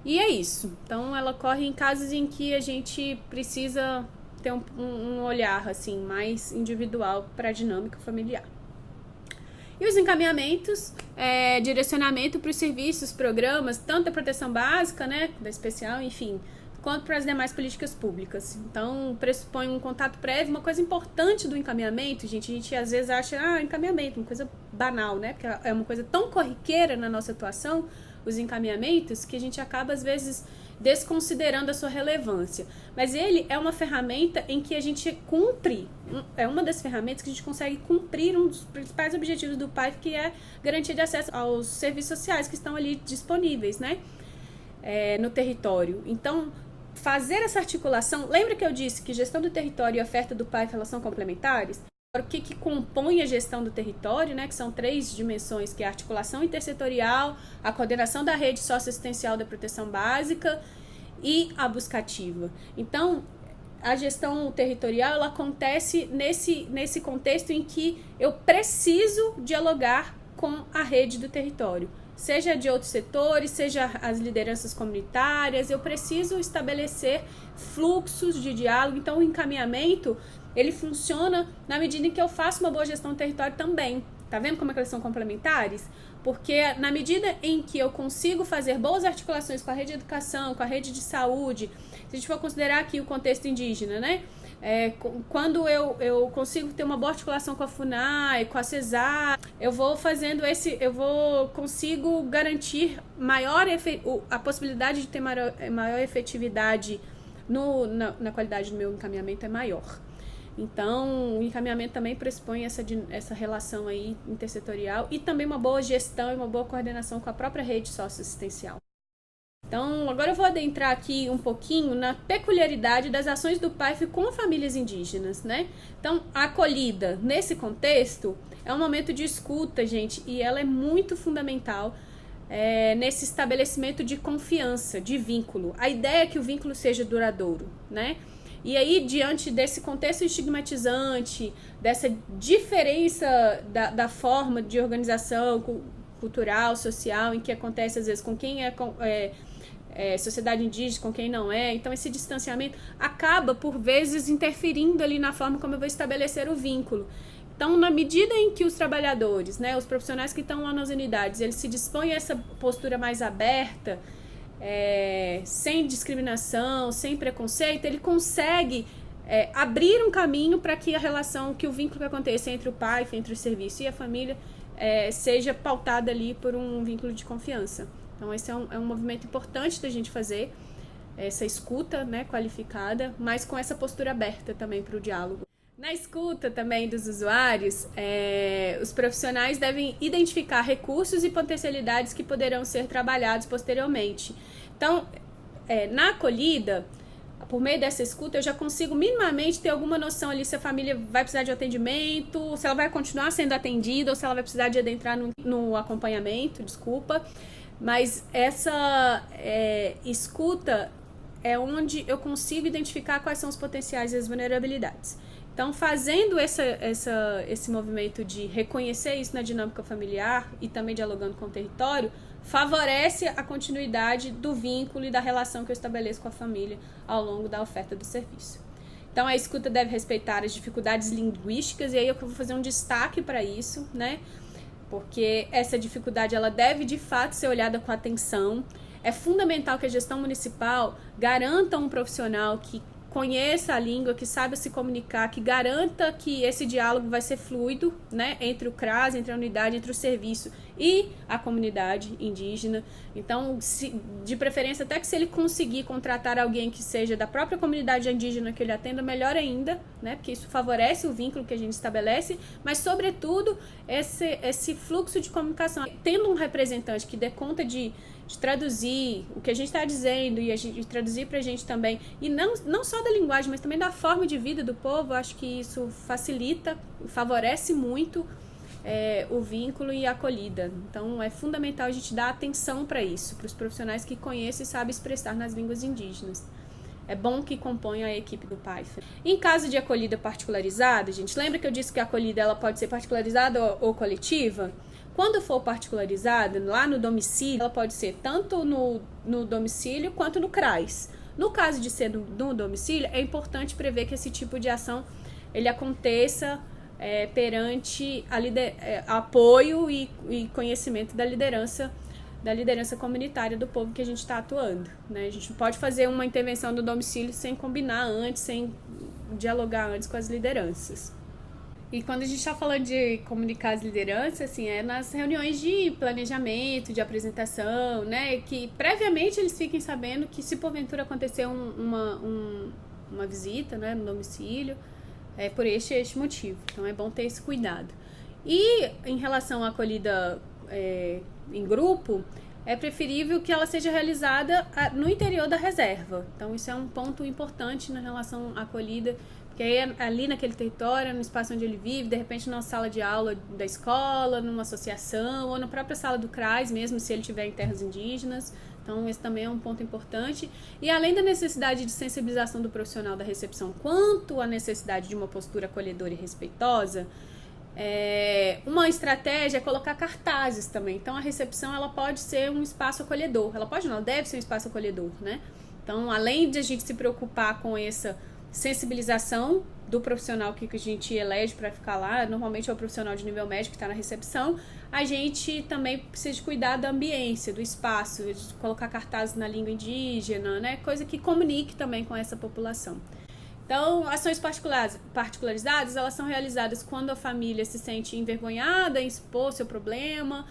E é isso. Então, ela ocorre em casos em que a gente precisa ter um olhar, assim, mais individual para a dinâmica familiar. E os encaminhamentos, direcionamento para os serviços, programas, tanto da proteção básica, né, da especial, enfim, quanto para as demais políticas públicas. Então, pressupõe um contato prévio. Uma coisa importante do encaminhamento, gente, a gente às vezes acha, encaminhamento, uma coisa banal, né, porque é uma coisa tão corriqueira na nossa atuação, os encaminhamentos, que a gente acaba, às vezes, desconsiderando a sua relevância. Mas ele é uma ferramenta em que a gente cumpre, é uma das ferramentas que a gente consegue cumprir um dos principais objetivos do PAIF, que é garantia de acesso aos serviços sociais que estão ali disponíveis, né, no território. Então, fazer essa articulação, lembra que eu disse que gestão do território e oferta do PAIF elas são complementares? O que compõe a gestão do território, né, que são 3 dimensões, que é a articulação intersetorial, a coordenação da rede socioassistencial da proteção básica e a buscativa. Então, a gestão territorial ela acontece nesse contexto em que eu preciso dialogar com a rede do território, seja de outros setores, seja as lideranças comunitárias, eu preciso estabelecer fluxos de diálogo. Então, o encaminhamento ele funciona na medida em que eu faço uma boa gestão do território também. Tá vendo como é que eles são complementares? Porque na medida em que eu consigo fazer boas articulações com a rede de educação, com a rede de saúde, se a gente for considerar aqui o contexto indígena, né? Quando eu consigo ter uma boa articulação com a FUNAI, com a CESAR, consigo garantir a possibilidade de ter maior efetividade na qualidade do meu encaminhamento é maior. Então, o encaminhamento também pressupõe essa relação aí intersetorial e também uma boa gestão e uma boa coordenação com a própria rede socioassistencial. Então, agora eu vou adentrar aqui um pouquinho na peculiaridade das ações do PAIF com famílias indígenas, né? Então, a acolhida, nesse contexto, é um momento de escuta, gente, e ela é muito fundamental nesse estabelecimento de confiança, de vínculo. A ideia é que o vínculo seja duradouro, né? E aí, diante desse contexto estigmatizante, dessa diferença da forma de organização cultural, social, em que acontece às vezes com quem sociedade indígena, com quem não é, então esse distanciamento acaba, por vezes, interferindo ali na forma como eu vou estabelecer o vínculo. Então, na medida em que os trabalhadores, né, os profissionais que estão lá nas unidades, eles se dispõem a essa postura mais aberta, sem discriminação, sem preconceito, ele consegue abrir um caminho para que o vínculo que aconteça entre o PAIF, entre o serviço e a família, seja pautada ali por um vínculo de confiança. Então, esse é um movimento importante da gente fazer, essa escuta, né, qualificada, mas com essa postura aberta também para o diálogo. Na escuta também dos usuários, os profissionais devem identificar recursos e potencialidades que poderão ser trabalhados posteriormente. Então, na acolhida, por meio dessa escuta, eu já consigo minimamente ter alguma noção ali se a família vai precisar de atendimento, se ela vai continuar sendo atendida ou se ela vai precisar de adentrar no acompanhamento, desculpa. Mas essa escuta é onde eu consigo identificar quais são os potenciais e as vulnerabilidades. Então, fazendo esse movimento de reconhecer isso na dinâmica familiar e também dialogando com o território, favorece a continuidade do vínculo e da relação que eu estabeleço com a família ao longo da oferta do serviço. Então, a escuta deve respeitar as dificuldades linguísticas, e aí eu vou fazer um destaque para isso, né? Porque essa dificuldade ela deve, de fato, ser olhada com atenção. É fundamental que a gestão municipal garanta um profissional que conheça a língua, que saiba se comunicar, que garanta que esse diálogo vai ser fluido, né, entre o CRAS, entre a unidade, entre o serviço e a comunidade indígena. Então, de preferência, até que se ele conseguir contratar alguém que seja da própria comunidade indígena que ele atenda, melhor ainda, né, porque isso favorece o vínculo que a gente estabelece, mas, sobretudo, esse fluxo de comunicação. Tendo um representante que dê conta de traduzir o que a gente está dizendo e traduzir para a gente também, e não só da linguagem, mas também da forma de vida do povo, acho que isso facilita, favorece muito o vínculo e a acolhida. Então, é fundamental a gente dar atenção para isso, para os profissionais que conhecem e sabem expressar nas línguas indígenas. É bom que componham a equipe do PAIFA. Em caso de acolhida particularizada, gente, lembra que eu disse que a acolhida ela pode ser particularizada ou coletiva? Quando for particularizada, lá no domicílio, ela pode ser tanto no domicílio quanto no CRAS. No caso de ser no domicílio, é importante prever que esse tipo de ação ele aconteça perante apoio e conhecimento da liderança comunitária do povo que a gente está atuando, né? A gente não pode fazer uma intervenção no domicílio sem combinar antes, sem dialogar antes com as lideranças. E quando a gente está falando de comunicar as lideranças, assim, é nas reuniões de planejamento, de apresentação, né? Que previamente eles fiquem sabendo que se porventura acontecer uma visita, né, no domicílio, é por este motivo. Então é bom ter esse cuidado. E em relação à acolhida em grupo, é preferível que ela seja realizada no interior da reserva. Então isso é um ponto importante na relação à acolhida, porque aí ali naquele território, no espaço onde ele vive, de repente numa sala de aula da escola, numa associação, ou na própria sala do CRAS mesmo, se ele estiver em terras indígenas. Então esse também é um ponto importante. E além da necessidade de sensibilização do profissional da recepção quanto à necessidade de uma postura acolhedora e respeitosa, uma estratégia é colocar cartazes também. Então a recepção ela pode ser um espaço acolhedor, ela deve ser um espaço acolhedor, né? Então, além de a gente se preocupar com essa sensibilização do profissional que a gente elege para ficar lá, normalmente é o profissional de nível médio que está na recepção, a gente também precisa cuidar da ambiência, do espaço, de colocar cartazes na língua indígena, né? Coisa que comunique também com essa população. Então, ações particularizadas, elas são realizadas quando a família se sente envergonhada em expor seu problema,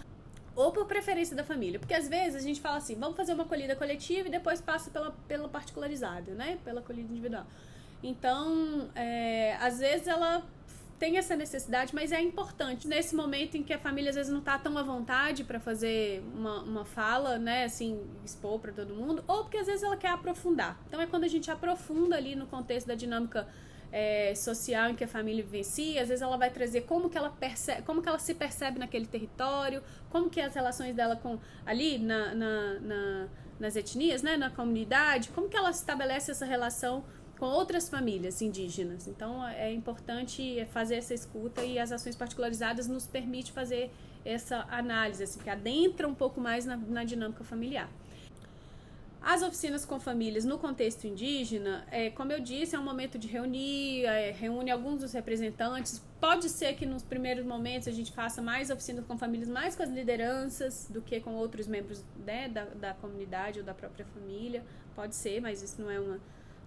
ou por preferência da família. Porque, às vezes, a gente fala assim, vamos fazer uma acolhida coletiva e depois passa pela particularizada, né? Pela acolhida individual. Então, às vezes ela tem essa necessidade, mas é importante. Nesse momento em que a família, às vezes, não está tão à vontade para fazer uma fala, né, assim, expor para todo mundo, ou porque, às vezes, ela quer aprofundar. Então, é quando a gente aprofunda ali no contexto da dinâmica social em que a família vivencia, às vezes ela vai trazer como que ela se percebe naquele território, como que as relações dela ali nas etnias, né, na comunidade, como que ela estabelece essa relação com outras famílias indígenas. Então é importante fazer essa escuta, e as ações particularizadas nos permitem fazer essa análise, assim, que adentra um pouco mais na dinâmica familiar. As oficinas com famílias no contexto indígena, como eu disse, é um momento de reúne alguns dos representantes. Pode ser que nos primeiros momentos a gente faça mais oficinas com famílias, mais com as lideranças do que com outros membros, né, da comunidade ou da própria família. Pode ser, mas isso não é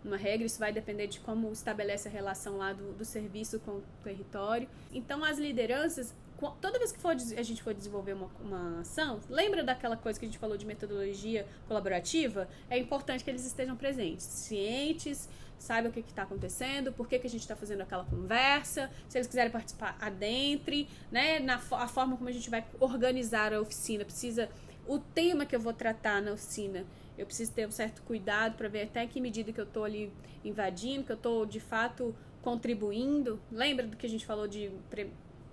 uma regra, isso vai depender de como estabelece a relação lá do serviço com o território. Então, as lideranças, toda vez que a gente for desenvolver uma ação, lembra daquela coisa que a gente falou de metodologia colaborativa? É importante que eles estejam presentes, cientes, saibam o que está acontecendo, por que a gente está fazendo aquela conversa, se eles quiserem participar, adentre, né? A forma como a gente vai organizar a oficina, o tema que eu vou tratar na oficina, eu preciso ter um certo cuidado para ver até que medida que eu estou ali invadindo, que eu estou de fato contribuindo. Lembra do que a gente falou de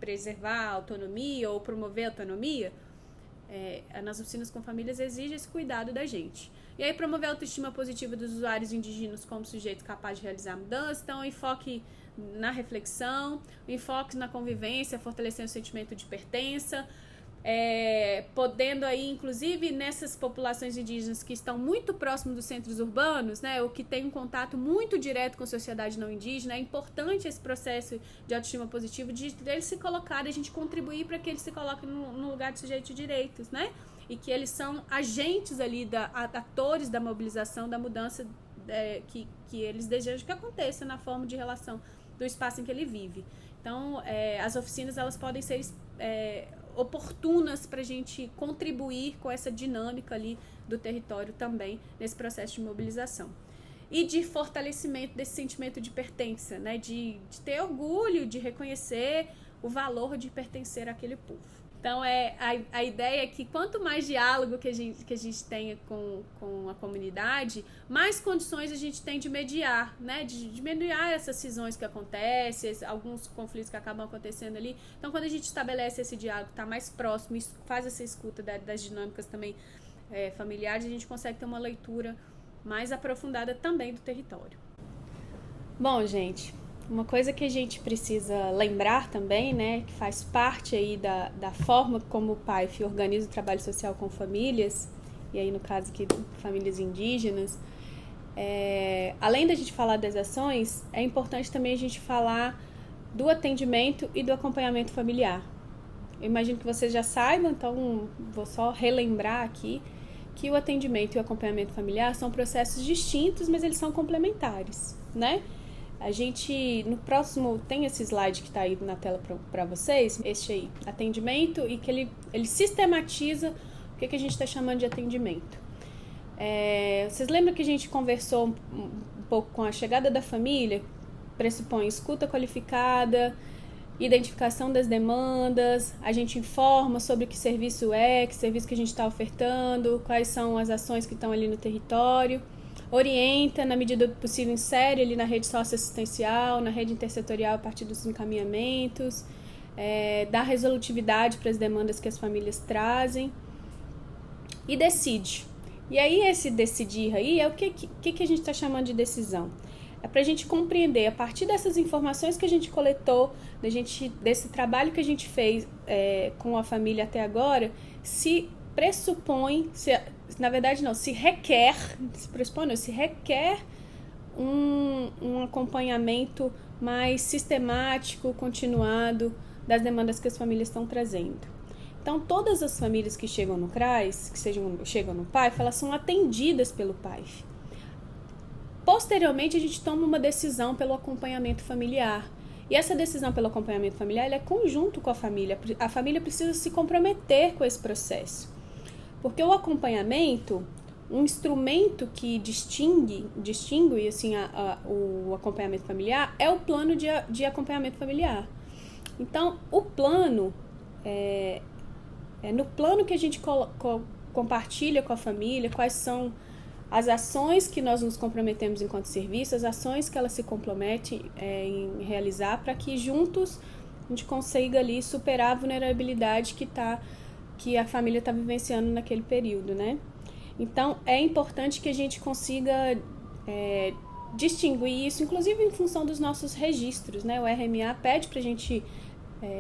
preservar a autonomia ou promover a autonomia? Nas oficinas com famílias exige esse cuidado da gente. E aí promover a autoestima positiva dos usuários indígenas como sujeitos capazes de realizar mudança. Então, enfoque na reflexão, enfoque na convivência, fortalecendo o sentimento de pertença, podendo aí, inclusive, nessas populações indígenas que estão muito próximos dos centros urbanos, né, ou que têm um contato muito direto com a sociedade não indígena, é importante esse processo de autoestima positiva, de eles se colocarem, a gente contribuir para que eles se coloquem no lugar de sujeito de direitos, né, e que eles são agentes ali, atores da mobilização, da mudança que eles desejam que aconteça na forma de relação do espaço em que ele vive. Então, as oficinas, elas podem ser oportunas para a gente contribuir com essa dinâmica ali do território também, nesse processo de mobilização. E de fortalecimento desse sentimento de pertença, né? De ter orgulho, de reconhecer o valor de pertencer àquele povo. Então, a ideia é que quanto mais diálogo que a gente tenha com a comunidade, mais condições a gente tem de mediar, né? De mediar essas cisões que acontecem, alguns conflitos que acabam acontecendo ali. Então, quando a gente estabelece esse diálogo, está mais próximo, faz essa escuta das dinâmicas também familiares, a gente consegue ter uma leitura mais aprofundada também do território. Bom, gente, uma coisa que a gente precisa lembrar também, né, que faz parte aí da forma como o PAIF organiza o trabalho social com famílias, e aí no caso aqui famílias indígenas, além da gente falar das ações, é importante também a gente falar do atendimento e do acompanhamento familiar. Eu imagino que vocês já saibam, então vou só relembrar aqui que o atendimento e o acompanhamento familiar são processos distintos, mas eles são complementares, né? A gente, no próximo, tem esse slide que está aí na tela para vocês, este aí, atendimento, e que ele sistematiza o que a gente está chamando de atendimento. Vocês lembram que a gente conversou um pouco com a chegada da família? Pressupõe escuta qualificada, identificação das demandas, a gente informa sobre que serviço que serviço que a gente está ofertando, quais são as ações que estão ali no território. Orienta, na medida do possível, insere ali na rede socioassistencial, na rede intersetorial a partir dos encaminhamentos, dá resolutividade para as demandas que as famílias trazem e decide. E aí esse decidir aí é o que a gente está chamando de decisão. É para a gente compreender, a partir dessas informações que a gente coletou, desse trabalho que a gente fez com a família até agora, se pressupõe, na verdade não, se requer um acompanhamento mais sistemático, continuado das demandas que as famílias estão trazendo. Então, todas as famílias que chegam no CRAS, chegam no PAIF, elas são atendidas pelo PAIF. Posteriormente, a gente toma uma decisão pelo acompanhamento familiar. E essa decisão pelo acompanhamento familiar ela é conjunto com a família. A família precisa se comprometer com esse processo. Porque o acompanhamento, um instrumento que distingue assim, o acompanhamento familiar é o plano de acompanhamento familiar. Então, o plano, no plano que a gente compartilha com a família, quais são as ações que nós nos comprometemos enquanto serviço, as ações que ela se compromete em realizar, para que juntos a gente consiga ali superar a vulnerabilidade que a família está vivenciando naquele período, né? Então, é importante que a gente consiga distinguir isso, inclusive em função dos nossos registros, né? O RMA pede para a gente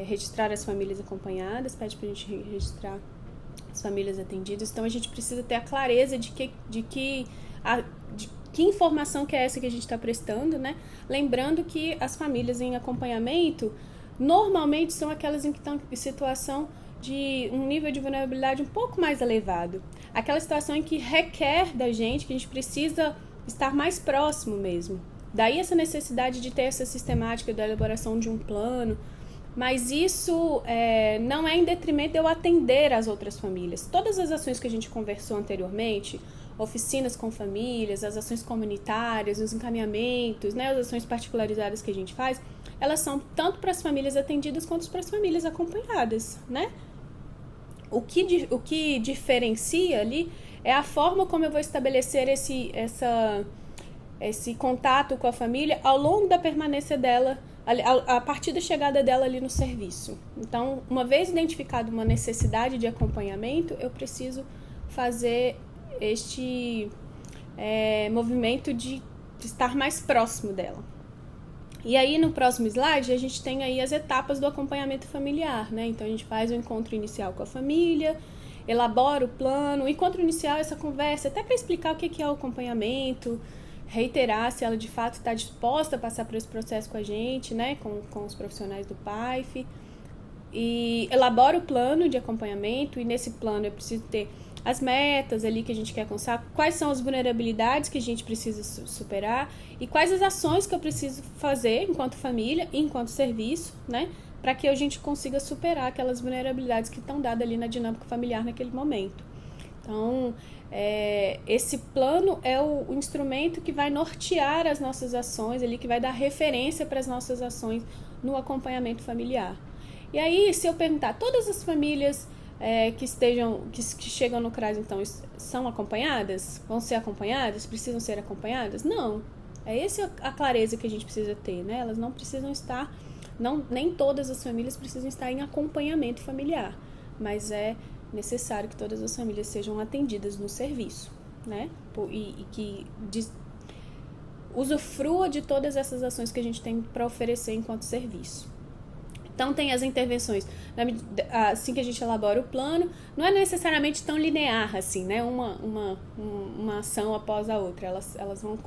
registrar as famílias acompanhadas, pede para a gente registrar as famílias atendidas. Então, a gente precisa ter a clareza de que informação que é essa que a gente está prestando, né? Lembrando que as famílias em acompanhamento normalmente são aquelas em que estão em situação de um nível de vulnerabilidade um pouco mais elevado. Aquela situação em que requer da gente, que a gente precisa estar mais próximo mesmo. Daí essa necessidade de ter essa sistemática da elaboração de um plano, mas isso não é em detrimento de eu atender as outras famílias. Todas as ações que a gente conversou anteriormente, oficinas com famílias, as ações comunitárias, os encaminhamentos, né, as ações particularizadas que a gente faz, elas são tanto para as famílias atendidas quanto para as famílias acompanhadas, né? O que diferencia ali é a forma como eu vou estabelecer esse contato com a família ao longo da permanência dela, a partir da chegada dela ali no serviço. Então, uma vez identificada uma necessidade de acompanhamento, eu preciso fazer este movimento de estar mais próximo dela. E aí, no próximo slide, a gente tem aí as etapas do acompanhamento familiar, né? Então, a gente faz o encontro inicial com a família, elabora o plano. O encontro inicial, essa conversa, até para explicar o que é o acompanhamento, reiterar se ela de fato está disposta a passar por esse processo com a gente, né? Com os profissionais do PAIF. E elabora o plano de acompanhamento, e nesse plano eu preciso ter as metas ali que a gente quer alcançar, quais são as vulnerabilidades que a gente precisa superar e quais as ações que eu preciso fazer enquanto família e enquanto serviço, né, para que a gente consiga superar aquelas vulnerabilidades que estão dadas ali na dinâmica familiar naquele momento. Então, esse plano é o instrumento que vai nortear as nossas ações, ali, que vai dar referência para as nossas ações no acompanhamento familiar. E aí, se eu perguntar, todas as famílias que chegam no CRAS, então, são acompanhadas? Vão ser acompanhadas? Precisam ser acompanhadas? Não. É essa a clareza que a gente precisa ter, né? Elas não precisam estar, nem todas as famílias precisam estar em acompanhamento familiar, mas é necessário que todas as famílias sejam atendidas no serviço, né? E que usufrua de todas essas ações que a gente tem para oferecer enquanto serviço. Então, tem as intervenções, assim que a gente elabora o plano, não é necessariamente tão linear, assim, né? Uma ação após a outra, elas vão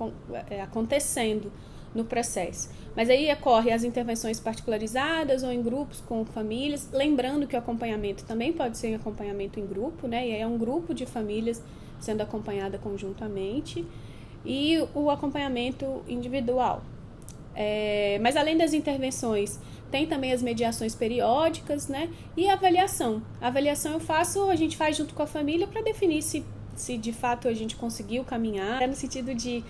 acontecendo no processo. Mas aí ocorrem as intervenções particularizadas ou em grupos com famílias, lembrando que o acompanhamento também pode ser acompanhamento em grupo, né? E aí é um grupo de famílias sendo acompanhada conjuntamente, e o acompanhamento individual. Mas além das intervenções, tem também as mediações periódicas, né? E a avaliação. A avaliação a gente faz junto com a família para definir se de fato a gente conseguiu caminhar, no sentido de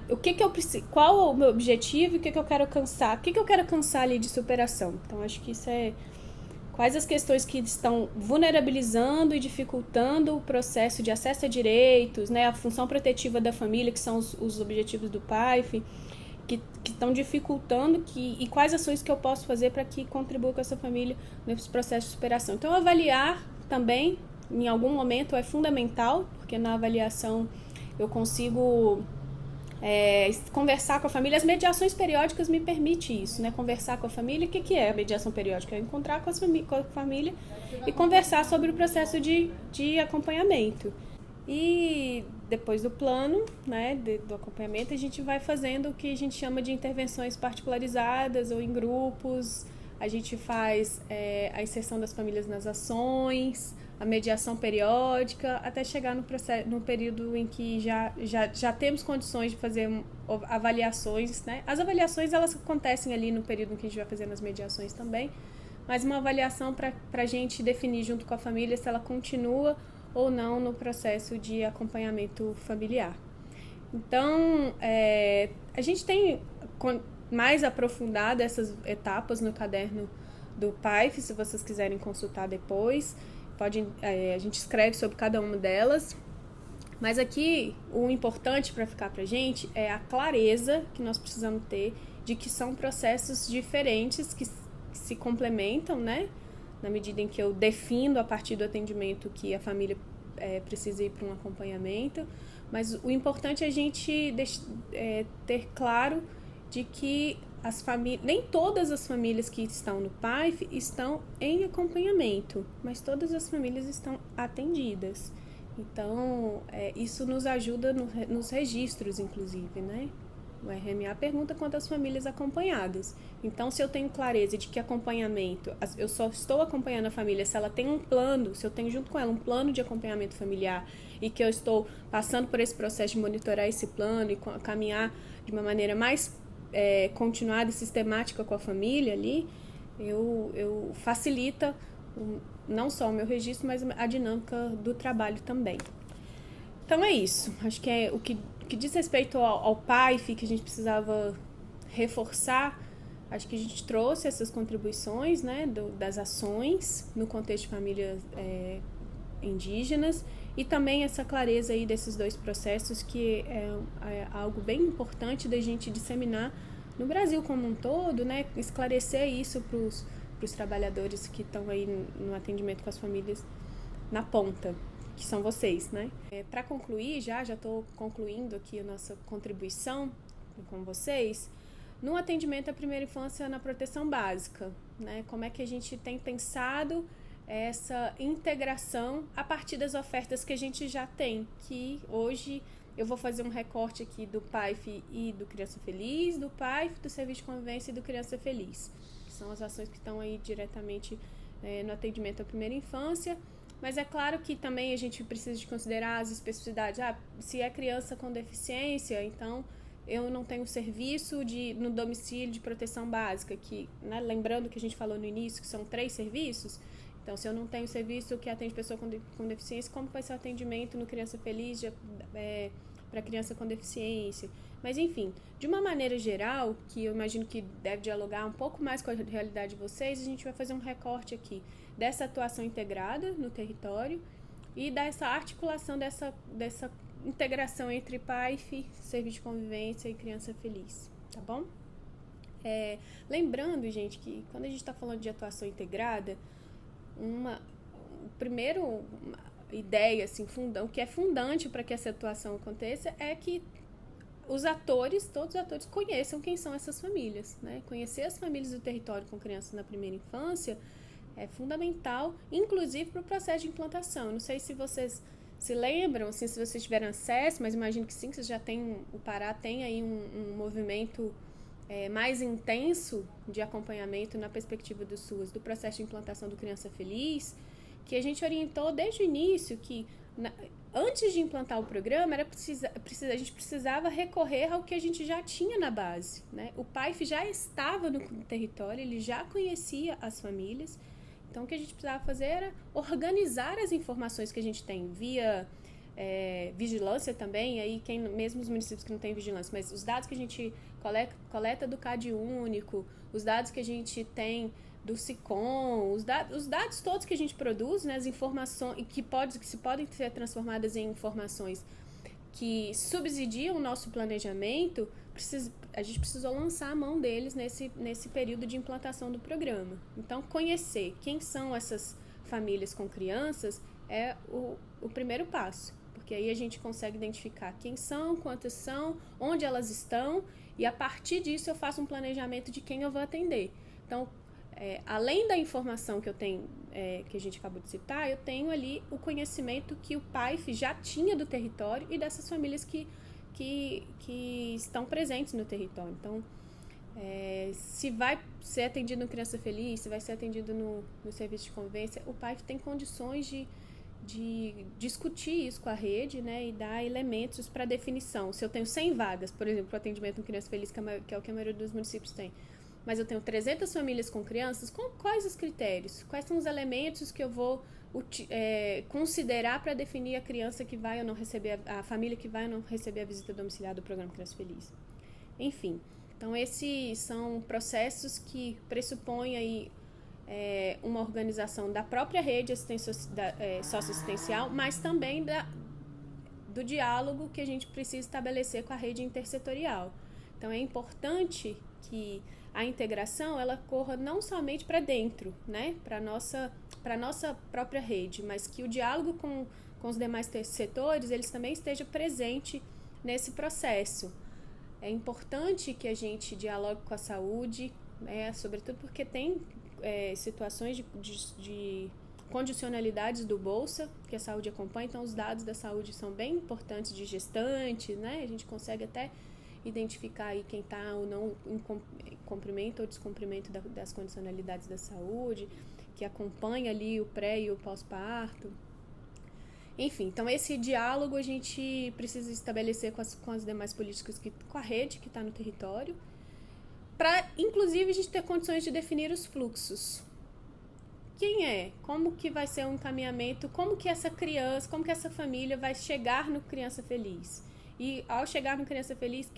o que eu preciso, qual é o meu objetivo e o que eu quero alcançar, o que eu quero alcançar ali de superação. Então, acho que isso quais as questões que estão vulnerabilizando e dificultando o processo de acesso a direitos, né? A função protetiva da família, que são os objetivos do PAIF, que estão dificultando, e quais ações que eu posso fazer para que contribua com essa família nesse processo de superação. Então, avaliar também, em algum momento, é fundamental, porque na avaliação eu consigo conversar com a família. As mediações periódicas me permitem isso, né? Conversar com a família. O que é a mediação periódica? É encontrar com a família e conversar sobre o processo de acompanhamento. E depois do plano, né, do acompanhamento, a gente vai fazendo o que a gente chama de intervenções particularizadas ou em grupos. A gente faz a inserção das famílias nas ações, a mediação periódica, até chegar no período em que já temos condições de fazer avaliações, né? As avaliações, elas acontecem ali no período em que a gente vai fazendo as mediações também, mas uma avaliação para a gente definir junto com a família se ela continua ou não no processo de acompanhamento familiar. Então, a gente tem mais aprofundado essas etapas no caderno do PAIF, se vocês quiserem consultar depois. A gente escreve sobre cada uma delas, mas aqui o importante para ficar para a gente é a clareza que nós precisamos ter de que são processos diferentes que se complementam, né? Na medida em que eu defino a partir do atendimento que a família precisa ir para um acompanhamento, mas o importante é a gente ter claro de que nem todas as famílias que estão no PAIF estão em acompanhamento, mas todas as famílias estão atendidas. Então, isso nos ajuda nos registros, inclusive, né? O RMA pergunta quantas famílias acompanhadas. Então, se eu tenho clareza de que acompanhamento, eu só estou acompanhando a família se ela tem um plano, se eu tenho junto com ela um plano de acompanhamento familiar e que eu estou passando por esse processo de monitorar esse plano e caminhar de uma maneira mais continuada e sistemática com a família ali, eu facilita não só o meu registro, mas a dinâmica do trabalho também. Então é isso. Acho que é o que diz respeito ao PAIF, que a gente precisava reforçar. Acho que a gente trouxe essas contribuições, né, das ações no contexto de família indígenas, e também essa clareza aí desses dois processos, que é algo bem importante da gente disseminar no Brasil como um todo, né? Esclarecer isso para os trabalhadores que estão aí no atendimento com as famílias na ponta, que são vocês, né? Para concluir, já estou concluindo aqui a nossa contribuição com vocês, no atendimento à primeira infância na proteção básica, né? Como é que a gente tem pensado essa integração a partir das ofertas que a gente já tem, que hoje eu vou fazer um recorte aqui do PAIF e do Criança Feliz, do PAIF, do Serviço de Convivência e do Criança Feliz, que são as ações que estão aí diretamente no atendimento à primeira infância. Mas é claro que também a gente precisa de considerar as especificidades. Se é criança com deficiência, então eu não tenho serviço no domicílio de proteção básica, que, né, lembrando que a gente falou no início que são 3 serviços. Então, se eu não tenho serviço que atende pessoa com deficiência, como vai ser o atendimento no Criança Feliz para criança com deficiência? Mas, enfim, de uma maneira geral, que eu imagino que deve dialogar um pouco mais com a realidade de vocês, a gente vai fazer um recorte aqui dessa atuação integrada no território e dessa articulação dessa integração entre PAIF, Serviço de Convivência e Criança Feliz, tá bom? Lembrando, gente, que quando a gente está falando de atuação integrada, primeiro ideia, assim, o que é fundante para que essa atuação aconteça é que todos os atores conheçam quem são essas famílias, né? Conhecer as famílias do território com crianças na primeira infância é fundamental, inclusive para o processo de implantação. Não sei se vocês se lembram, assim, se vocês tiveram acesso, mas imagino que sim, que vocês já tem, o Pará tem aí um movimento mais intenso de acompanhamento na perspectiva do SUAS, do processo de implantação do Criança Feliz, que a gente orientou desde o início que, antes de implantar o programa, a gente precisava recorrer ao que a gente já tinha na base, né? O PAIF já estava no território, ele já conhecia as famílias, então o que a gente precisava fazer era organizar as informações que a gente tem via vigilância também, aí mesmo os municípios que não têm vigilância, mas os dados que a gente coleta do CAD único, os dados que a gente tem do SICOM, os dados todos que a gente produz, né, as informações que podem ser transformadas em informações que subsidiam o nosso planejamento, a gente precisou lançar a mão deles nesse período de implantação do programa. Então, conhecer quem são essas famílias com crianças é o primeiro passo, porque aí a gente consegue identificar quem são, quantas são, onde elas estão, e a partir disso eu faço um planejamento de quem eu vou atender. Então, além da informação que eu tenho, que a gente acabou de citar, eu tenho ali o conhecimento que o PAIF já tinha do território e dessas famílias que estão presentes no território. Então, se vai ser atendido no Criança Feliz, se vai ser atendido no Serviço de Convivência, o PAIF tem condições de discutir isso com a rede, né, e dar elementos para definição. Se eu tenho 100 vagas, por exemplo, para atendimento no Criança Feliz, que é o que a maioria dos municípios tem, mas eu tenho 300 famílias com crianças, quais os critérios? Quais são os elementos que eu vou considerar para definir a criança que vai ou não receber, a família que vai ou não receber a visita domiciliar do programa Criança Feliz? Enfim, então esses são processos que pressupõem aí uma organização da própria rede socioassistencial, mas também do diálogo que a gente precisa estabelecer com a rede intersetorial. Então é importante que a integração ela corra não somente para dentro, né, para nossa própria rede, mas que o diálogo com os demais setores eles também esteja presente nesse processo. É importante que a gente dialogue com a saúde, né, sobretudo porque tem situações de condicionalidades do Bolsa, que a saúde acompanha, então os dados da saúde são bem importantes de gestante, né, a gente consegue até identificar aí quem está ou não em cumprimento ou descumprimento das condicionalidades da saúde, que acompanha ali o pré e o pós-parto. Enfim, então esse diálogo a gente precisa estabelecer com as demais políticas, com a rede que está no território, para, inclusive, a gente ter condições de definir os fluxos. Como que vai ser o encaminhamento, como que essa criança, como que essa família vai chegar no Criança Feliz. E ao chegar no Criança Feliz,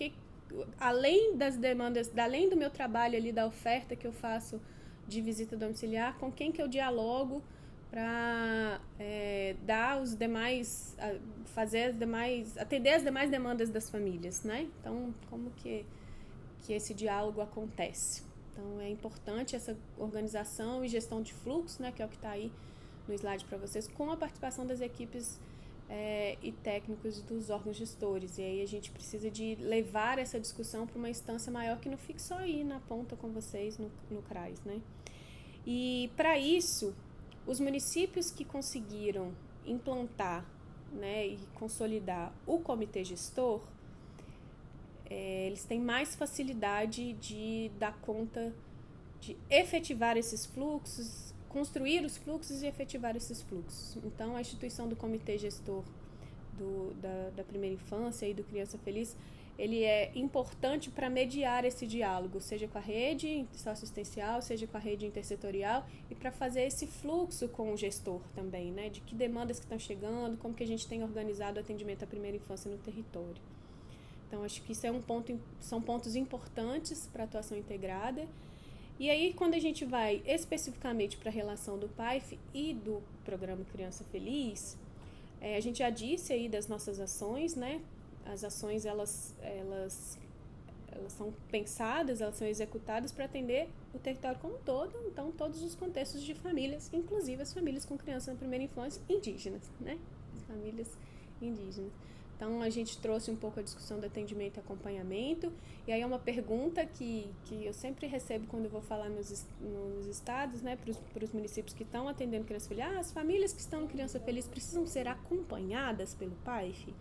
além das demandas, além do meu trabalho ali, da oferta que eu faço de visita domiciliar, com quem que eu dialogo para dar os demais, atender as demais demandas das famílias, né? Então, como que esse diálogo acontece? Então, é importante essa organização e gestão de fluxo, né, que é o que está aí no slide para vocês, com a participação das equipes e técnicos dos órgãos gestores. E aí a gente precisa de levar essa discussão para uma instância maior que não fique só aí na ponta com vocês no CRAS, né? E para isso, os municípios que conseguiram implantar, né, e consolidar o comitê gestor, eles têm mais facilidade de dar conta de efetivar esses fluxos, construir os fluxos e efetivar esses fluxos. Então, a instituição do comitê gestor da primeira infância e do Criança Feliz, ele é importante para mediar esse diálogo, seja com a rede assistencial, seja com a rede intersetorial, e para fazer esse fluxo com o gestor também, né, de que demandas que estão chegando, como que a gente tem organizado o atendimento à primeira infância no território. Então, acho que isso são pontos importantes para a atuação integrada. E aí, quando a gente vai especificamente para a relação do PAIF e do Programa Criança Feliz, a gente já disse aí das nossas ações, né? As ações, elas são pensadas, elas são executadas para atender o território como um todo, então todos os contextos de famílias, inclusive as famílias com criança na primeira infância indígenas, né? As famílias indígenas. Então, a gente trouxe um pouco a discussão do atendimento e acompanhamento, e aí é uma pergunta que eu sempre recebo quando eu vou falar nos estados, né, para os municípios que estão atendendo Criança Feliz. As famílias que estão no Criança Feliz precisam ser acompanhadas pelo PAIF?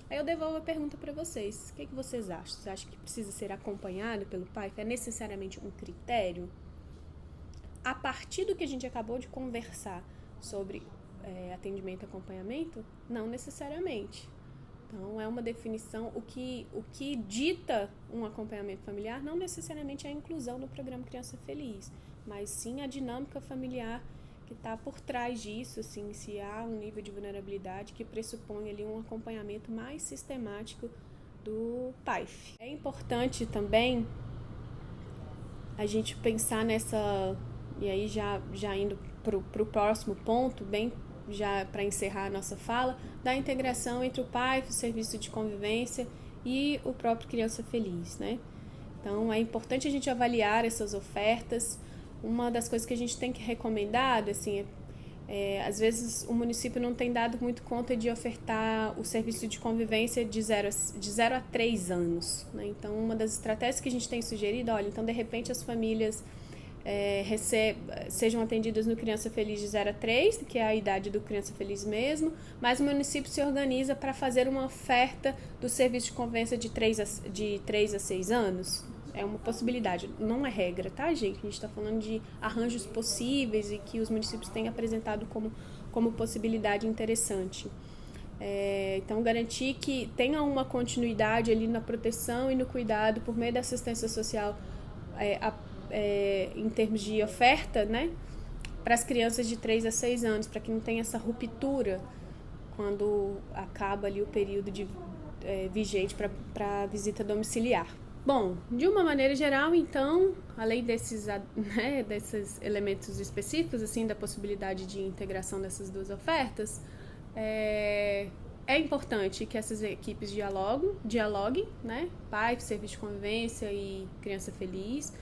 Aí eu devolvo a pergunta para vocês. O que vocês acham? Você acha que precisa ser acompanhado pelo PAIF? É necessariamente um critério? A partir do que a gente acabou de conversar sobre atendimento e acompanhamento, não necessariamente. Então, é uma definição, o que dita um acompanhamento familiar não necessariamente é a inclusão no programa Criança Feliz, mas sim a dinâmica familiar que está por trás disso, assim, se há um nível de vulnerabilidade que pressupõe ali um acompanhamento mais sistemático do PAIF. É importante também a gente pensar nessa, e aí já indo para o próximo ponto, bem já para encerrar a nossa fala, da integração entre o PAIF, o Serviço de Convivência e o próprio Criança Feliz, né? Então, é importante a gente avaliar essas ofertas. Uma das coisas que a gente tem que recomendar, assim, às vezes o município não tem dado muito conta de ofertar o serviço de convivência de 0 a 3 anos, né? Então, uma das estratégias que a gente tem sugerido, olha, então de repente as famílias sejam atendidas no Criança Feliz de 0 a 3, que é a idade do Criança Feliz mesmo, mas o município se organiza para fazer uma oferta do serviço de convivência de 3 a 6 anos. É uma possibilidade, não é regra, tá, gente? A gente está falando de arranjos possíveis e que os municípios têm apresentado como possibilidade interessante. Então, garantir que tenha uma continuidade ali na proteção e no cuidado por meio da assistência social em termos de oferta, né, para as crianças de 3 a 6 anos, para que não tenha essa ruptura quando acaba ali o período vigente para visita domiciliar. Bom, de uma maneira geral, então, além desses elementos específicos, assim, da possibilidade de integração dessas duas ofertas, é importante que essas equipes dialoguem, né, PAIF, Serviço de Convivência e Criança Feliz,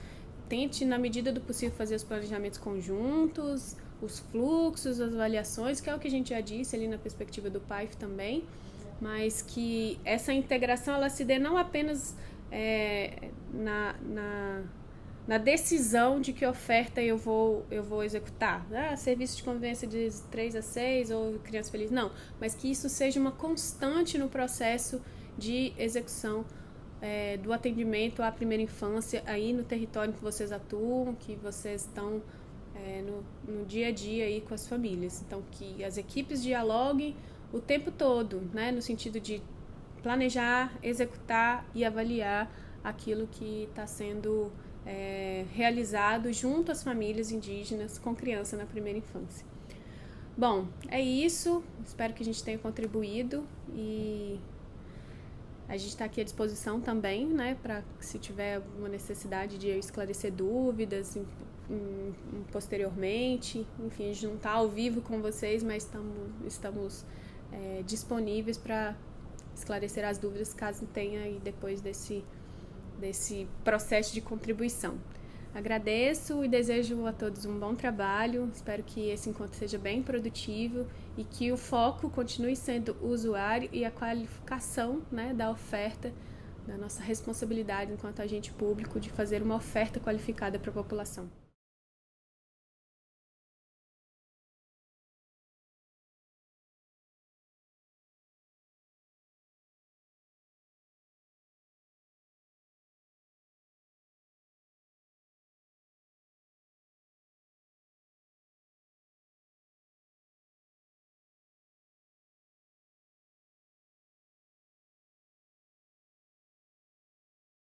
tente, na medida do possível, fazer os planejamentos conjuntos, os fluxos, as avaliações, que é o que a gente já disse ali na perspectiva do PAIF também, mas que essa integração ela se dê não apenas na decisão de que oferta eu vou executar, serviço de convivência de 3 a 6 ou Criança Feliz, não, mas que isso seja uma constante no processo de execução do atendimento à primeira infância aí no território que vocês atuam, que vocês estão no dia a dia aí com as famílias. Então, que as equipes dialoguem o tempo todo, né, no sentido de planejar, executar e avaliar aquilo que está sendo realizado junto às famílias indígenas com criança na primeira infância. Bom, é isso. Espero que a gente tenha contribuído e A gente está aqui à disposição também, né, para se tiver alguma necessidade de esclarecer dúvidas posteriormente. Enfim, a gente não está ao vivo com vocês, mas estamos disponíveis para esclarecer as dúvidas caso tenha aí depois desse processo de contribuição. Agradeço e desejo a todos um bom trabalho, espero que esse encontro seja bem produtivo e que o foco continue sendo o usuário e a qualificação, né, da oferta, da nossa responsabilidade enquanto agente público de fazer uma oferta qualificada para a população.